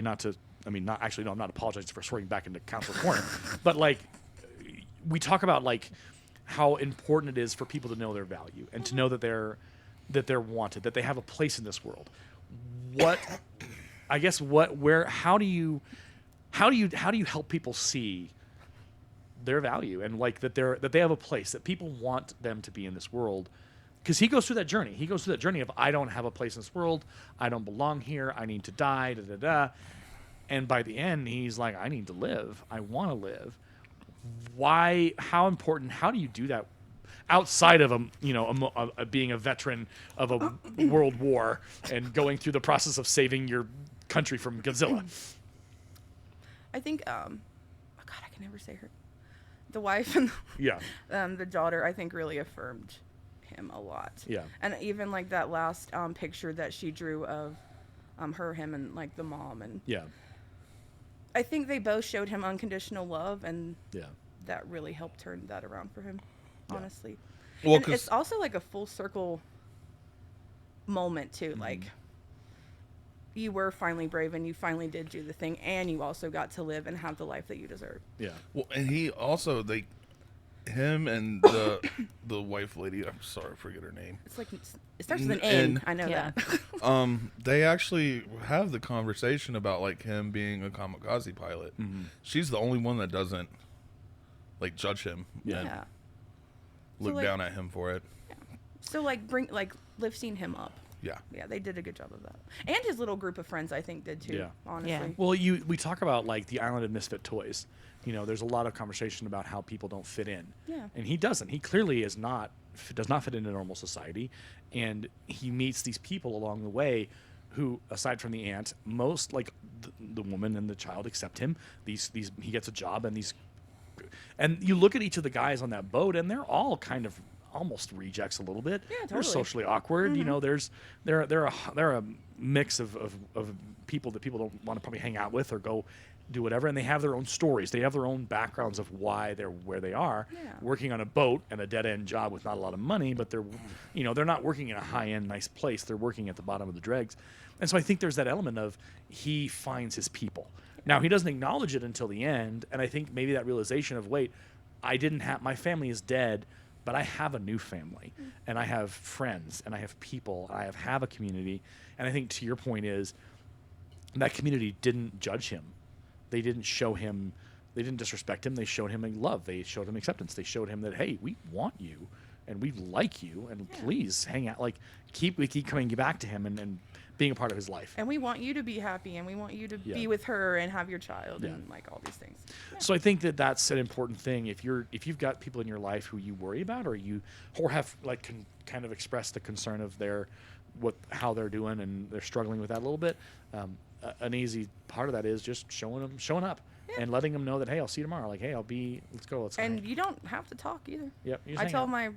A: I'm not apologizing for swearing back into Counselor Corner, but like, we talk about like how important it is for people to know their value and to know that they're wanted, that they have a place in this world. How do you help people see their value and like that they have a place, that people want them to be in this world? Because he goes through that journey. He goes through that journey of, I don't have a place in this world. I don't belong here. I need to die. Da da da. And by the end, he's like, I need to live. I want to live. Why? How important? How do you do that outside of being a veteran of a world war and going through the process of saving your country from Godzilla?
D: I think, oh God, I can never say her. The wife and the daughter, I think, really affirmed him a lot.
A: Yeah.
D: And even like that last picture that she drew of her, him, and like the mom, and I think they both showed him unconditional love, and that really helped turn that around for him, honestly.
B: Well,
D: and it's also like a full circle moment too. Like, you were finally brave, and you finally did do the thing, and you also got to live and have the life that you deserve.
A: Yeah.
B: Well, and he also him and the wife lady. I'm sorry, I forget her name.
D: It's like it starts with an N. I know that.
B: They actually have the conversation about like him being a kamikaze pilot. She's the only one that doesn't like judge him and look down at him for it.
D: Yeah. So lifting him up. Yeah, they did a good job of that, and his little group of friends, I think, did too.
A: Yeah.
D: Honestly.
C: Yeah.
A: Well, we talk about like the island of misfit toys. You know, there's a lot of conversation about how people don't fit in.
D: Yeah.
A: And he doesn't. He clearly does not fit into normal society, and he meets these people along the way who, aside from the aunt, most like the woman and the child accept him. These he gets a job, and you look at each of the guys on that boat, and they're all kind of almost rejects a little bit.
D: Yeah, totally.
A: They're socially awkward. You know, they're a mix of people that people don't want to probably hang out with or go do whatever, and they have their own stories. They have their own backgrounds of why they're where they are, working on a boat and a dead-end job with not a lot of money, but they're not working in a high-end nice place. They're working at the bottom of the dregs. And so I think there's that element of he finds his people. Now, he doesn't acknowledge it until the end, and I think maybe that realization of, wait, my family is dead, but I have a new family, and I have friends, and I have people, and I have a community. And I think to your point is that community didn't judge him. They didn't show him, they didn't disrespect him. They showed him love. They showed him acceptance. They showed him that, hey, we want you, and we like you, and please hang out. Like, we keep coming back to him and being a part of his life.
D: And we want you to be happy, and we want you to be with her and have your child, and like all these things.
A: So I think that's an important thing. If you've got people in your life who you worry about, or have like kind of expressed the concern of how they're doing, and they're struggling with that a little bit, an easy part of that is just showing up and letting them know that, hey, I'll see you tomorrow. Like, hey, let's go.
D: And you don't have to talk either.
A: Yep.
D: I tell my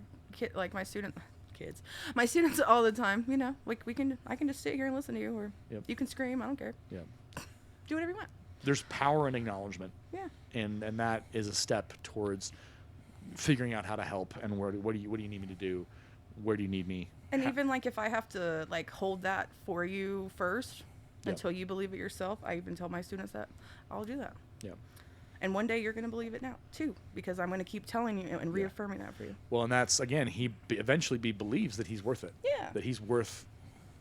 D: students all the time, like I can just sit here and listen to you, or you can scream. I don't care.
A: Yeah.
D: Do whatever you want.
A: There's power in acknowledgement.
D: Yeah.
A: And that is a step towards figuring out how to help, and what do you need me to do? Where do you need me?
D: And even like if I have to like hold that for you first until you believe it yourself, I even tell my students that I'll do that.
A: Yeah.
D: And one day you're going to believe it now too, because I'm going to keep telling you and reaffirming that for you.
A: Well, and that's, again, he eventually believes that he's worth it.
D: Yeah.
A: That he's worth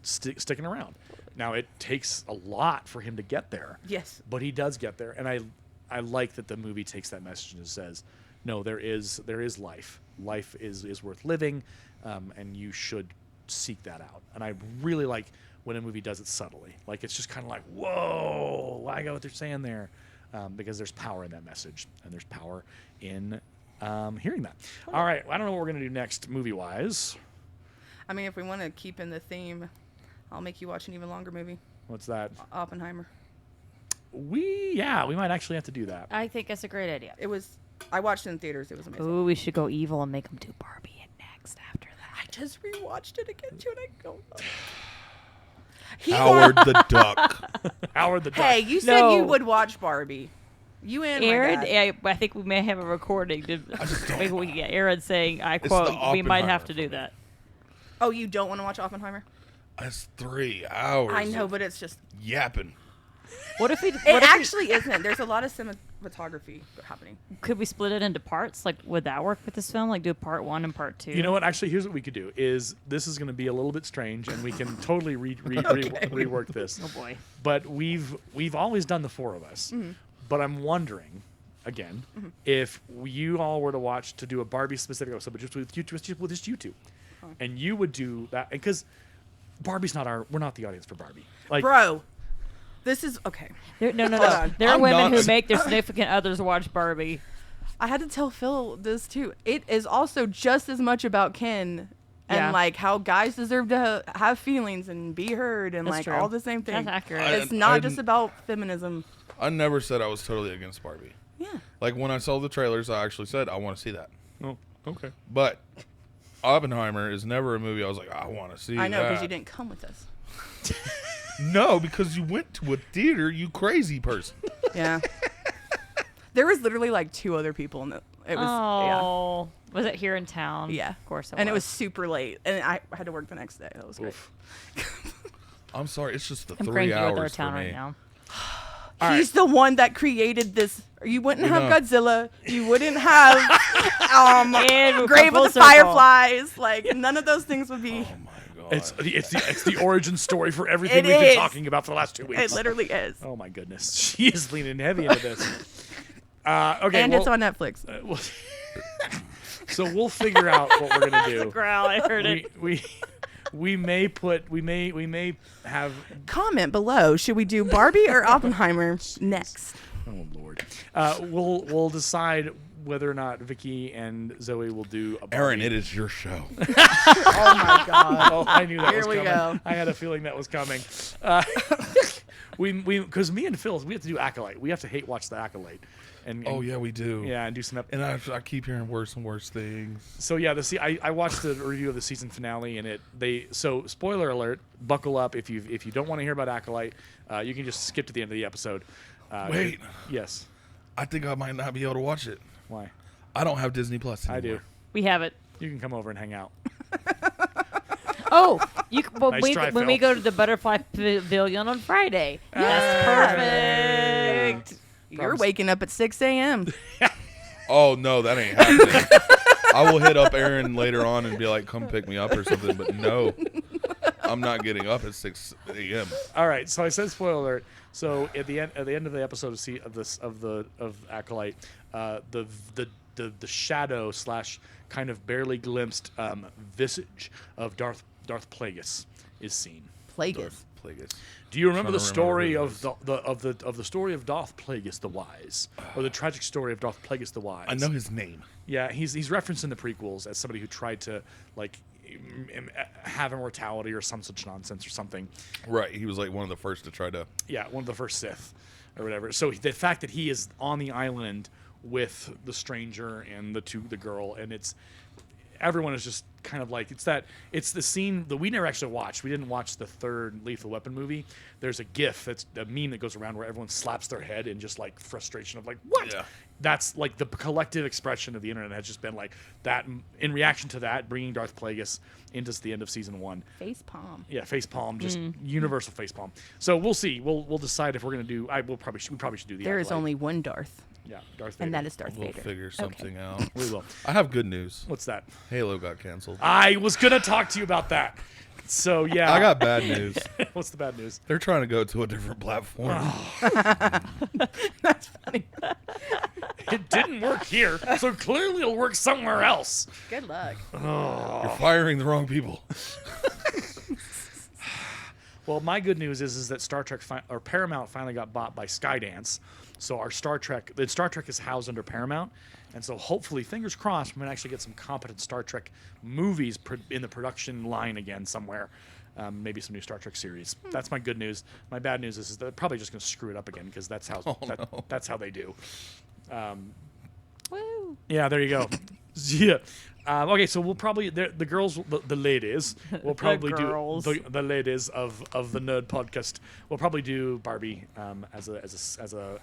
A: sticking around. Now, it takes a lot for him to get there.
D: Yes.
A: But he does get there. And I like that the movie takes that message and says, no, there is life. Life is worth living, and you should seek that out. And I really like when a movie does it subtly. Like, it's just kind of like, whoa, I got what they're saying there. Because there's power in that message, and there's power in hearing that. All right, I don't know what we're going to do next movie-wise.
D: I mean, if we want to keep in the theme, I'll make you watch an even longer movie.
A: What's that?
D: Oppenheimer.
A: We might actually have to do that.
C: I think that's a great idea.
D: I watched it in theaters. It was amazing.
C: Ooh, we should go evil and make them do Barbie next after that.
D: I just rewatched it again too, and I go.
B: Howard the Duck.
A: Howard the Duck.
D: Hey, you said you would watch Barbie. You and
C: Aaron,
D: my dad.
C: I think we may have a recording. Maybe we can get Aaron saying, I quote, we might have to do that.
D: Oh, you don't want to watch Oppenheimer?
B: That's 3 hours.
D: I know, but it's just
B: yapping.
C: What if we?
D: It actually isn't. There's a lot of cinematography happening.
C: Could we split it into parts? Like, would that work with this film? Like, do part 1 and part 2?
A: You know what? Actually, here's what we could do. This is going to be a little bit strange, and we can totally rework this.
C: Oh boy!
A: But we've always done the 4 of us. Mm-hmm. But I'm wondering, again, if you all were to do a Barbie specific episode, but just with you two, and you would do that, because Barbie's we're not the audience for Barbie. Like,
D: Bro, This is okay.
C: No.
D: on.
C: There are
B: I'm
C: women
B: not-
C: who make their significant others watch Barbie.
D: I had to tell Phil this too. It is also just as much about Ken and
C: Yeah.
D: like how guys deserve to have feelings and be heard and
C: That's
D: like
C: true.
D: all the same thing.
C: That's accurate.
D: It's
B: I
D: not just
B: didn't-
D: about feminism.
B: I never said I was totally against Barbie.
D: Yeah.
B: Like when I saw the trailers, I actually said I want to see that.
A: Oh, okay.
B: But Oppenheimer is never a movie I was like, I want to see.
D: I know because
B: that.
D: you didn't come with us.
B: No, because you went to a theater, you crazy person.
D: Yeah. There was literally like 2 other people in the. It was
C: Oh, was it here in town?
D: yeah.
C: Of course.
D: And it was super late, and I had to work the next day. That was great.
A: Oof.
B: I'm sorry, it's just the
C: I'm
B: 3
C: cranky with our
B: hours for
C: town
B: me.
C: right now.
D: He's the one that created this. You wouldn't have
B: know.
D: Godzilla. You wouldn't have
C: And we'll
D: Grave
C: come
D: of the
C: full circle.
D: Fireflies. Like none of those things would be.
B: Oh my god.
A: It's the origin story for everything
D: It
A: we've been
D: is.
A: talking about for the last 2 weeks.
D: It literally is.
A: Oh my goodness, she is leaning heavy into this. Okay,
D: And
A: well,
D: it's on Netflix.
A: well, so we'll figure out what we're gonna do.
C: Growl, I heard it.
A: We may have.
D: Comment below. Should we do Barbie or Oppenheimer next?
A: Oh Lord. We'll decide whether or not Vicki and Zoe will do a Barbie.
B: Aaron, it is your show.
D: Oh my God.
A: Oh, I knew that
D: Here
A: was
D: we
A: coming.
D: go.
A: I had a feeling that was coming. We because me and Phil, we have to do Acolyte. We have to hate watch the Acolyte. And
B: Oh yeah, we do.
A: yeah, and do some.
B: And I keep hearing worse and worse things.
A: So yeah, I watched the review of the season finale, and so spoiler alert, buckle up if you don't want to hear about Acolyte, you can just skip to the end of the episode.
B: Wait.
A: Yes.
B: I think I might not be able to watch it.
A: Why?
B: I don't have Disney Plus anymore.
A: I do.
C: We have it.
A: You can come over and hang out.
C: Oh, when
A: Nice
C: we
A: try,
C: when we
A: Phil.
C: go to the Butterfly Pavilion on Friday. That's perfect.
D: You're waking up at 6 a.m.
B: Oh no, that ain't happening. I will hit up Aaron later on and be like, "Come pick me up" or something. But no, I'm not getting up at 6 a.m.
A: All right, so I said spoiler alert. So at the end of the episode of Acolyte, the shadow / kind of barely glimpsed visage of Darth Plagueis is seen.
D: Plagueis.
B: Plagueis.
A: Do you remember
B: Trying
A: the
B: to
A: story
B: remember
A: of the story of Darth Plagueis the Wise, or the tragic story of Darth Plagueis the Wise?
B: I know his name.
A: Yeah, he's referenced in the prequels as somebody who tried to like have immortality or some such nonsense or something.
B: Right. He was like one of the first to try to.
A: Yeah, one of the first Sith or whatever. So the fact that he is on the island with the stranger and the girl, and everyone is just kind of like it's the scene that we never actually watched. We didn't watch the third Lethal Weapon movie. There's a GIF that's a meme that goes around where everyone slaps their head in just like frustration of like what?
B: Yeah.
A: That's like the collective expression of the internet has just been like that in reaction to that, bringing Darth Plagueis into the end of season 1.
D: Face palm.
A: Yeah, face palm, just universal face palm. So we'll see. We'll decide if we're gonna do. We probably should do the.
D: There is
A: Acolyte.
D: only one Darth,
A: Yeah, Darth Vader.
D: and that is Darth
B: We'll
D: Vader.
B: figure something out.
A: We will.
B: I have good news.
A: What's that?
B: Halo got canceled.
A: I was gonna talk to you about that. So yeah,
B: I got bad news.
A: What's the bad news?
B: They're trying to go to a different platform.
D: That's funny.
A: It didn't work here, so clearly it'll work somewhere else.
D: Good luck.
B: You're firing the wrong people.
A: Well, my good news is that Star Trek or Paramount finally got bought by Skydance. So our Star Trek is housed under Paramount, and so hopefully, fingers crossed, we're gonna actually get some competent Star Trek movies in the production line again somewhere. Maybe some new Star Trek series. That's my good news. My bad news is that they're probably just gonna screw it up again because that's how that's how they do.
C: Woo.
A: Yeah, there you go. Yeah. Okay, so we'll probably the girls, the ladies, will probably
C: girls.
A: do the ladies of the Nerd Podcast. We'll probably do Barbie as a.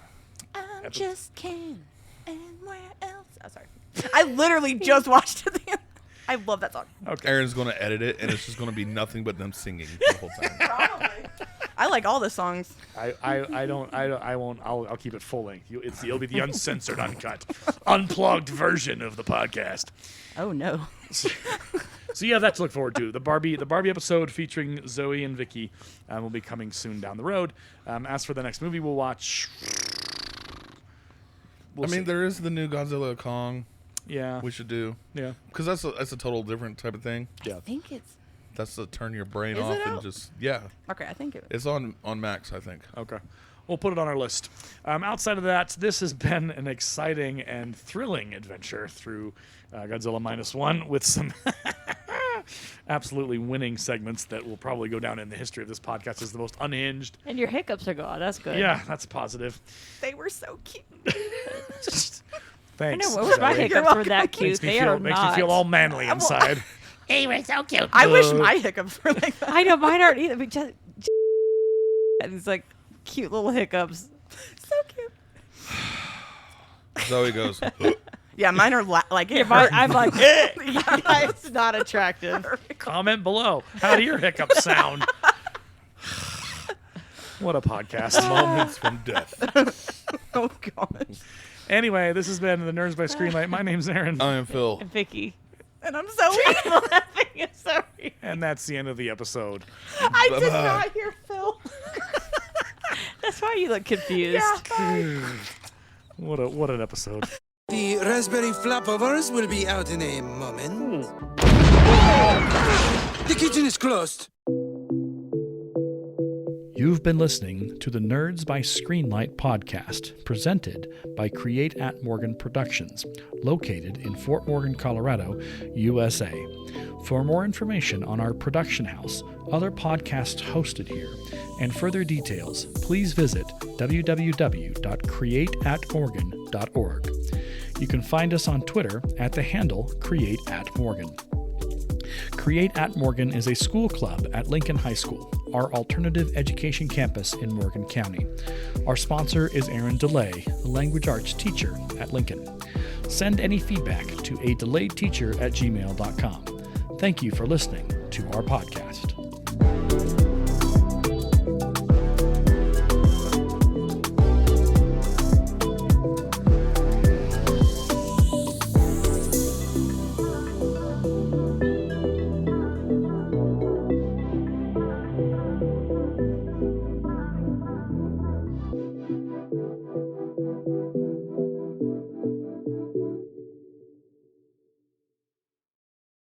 D: I'm just Ken, and where else? Oh, sorry. I literally just watched it. I love that song.
A: Okay.
B: Aaron's going to edit it, and it's just going to be nothing but them singing the whole time.
D: Probably. I like all the songs.
A: I won't. I'll keep it full length. It'll be the uncensored, uncut, unplugged version of the podcast.
D: Oh no.
A: So you have that to look forward to. The Barbie episode featuring Zoe and Vicki will be coming soon down the road. As for the next movie we'll watch,
B: I mean, there is the new Godzilla Kong
A: yeah,
B: we should do.
A: yeah,
B: Because that's a total different type of thing.
A: yeah.
D: I think it's
B: That's to turn your brain
D: Is
B: off
D: it
B: and
D: out?
B: just
D: Okay, I think it.
B: It's on Max, I think.
A: Okay. We'll put it on our list. Outside of that, this has been an exciting and thrilling adventure through Godzilla Minus One with some absolutely winning segments that will probably go down in the history of this podcast as the most unhinged.
C: And your hiccups are gone. That's good.
A: Yeah, that's positive.
D: They were so cute.
A: Thanks.
C: I know. What was my
A: Zoe.
C: hiccups were that cute?
A: Makes me
C: They
A: feel,
C: are
A: makes
C: not.
A: me feel all manly inside.
C: They were so cute.
D: I wish my hiccups were like that.
C: I know mine aren't either. But just these like cute little hiccups.
D: So cute.
B: Zoe goes,
D: Yeah, mine are like it
C: Mine,
D: hurt.
C: I'm like, it's not attractive.
A: Comment below. How do your hiccups sound? What a podcast.
B: moments from death.
D: Oh gosh.
A: Anyway, this has been the Nerds by Screenlight. My name's Aaron.
B: I am Phil.
C: And Vicky.
D: And I'm so
C: Laughing. I'm sorry.
A: And that's the end of the episode.
D: I did
B: Bye-bye.
D: not hear Phil.
C: That's why you look confused.
D: Yeah, bye.
A: What an episode.
E: The raspberry flapovers will be out in a moment. The kitchen is closed.
A: You've been listening to the Nerds by Screenlight podcast, presented by Create at Morgan Productions, located in Fort Morgan, Colorado, USA. For more information on our production house, other podcasts hosted here, and further details, please visit www.createatmorgan.org. You can find us on Twitter at the handle CreateAtMorgan. Create at Morgan is a school club at Lincoln High School, our alternative education campus in Morgan County. Our sponsor is Aaron DeLay, a language arts teacher at Lincoln. Send any feedback to adelayedteacher@gmail.com. Thank you for listening to our podcast.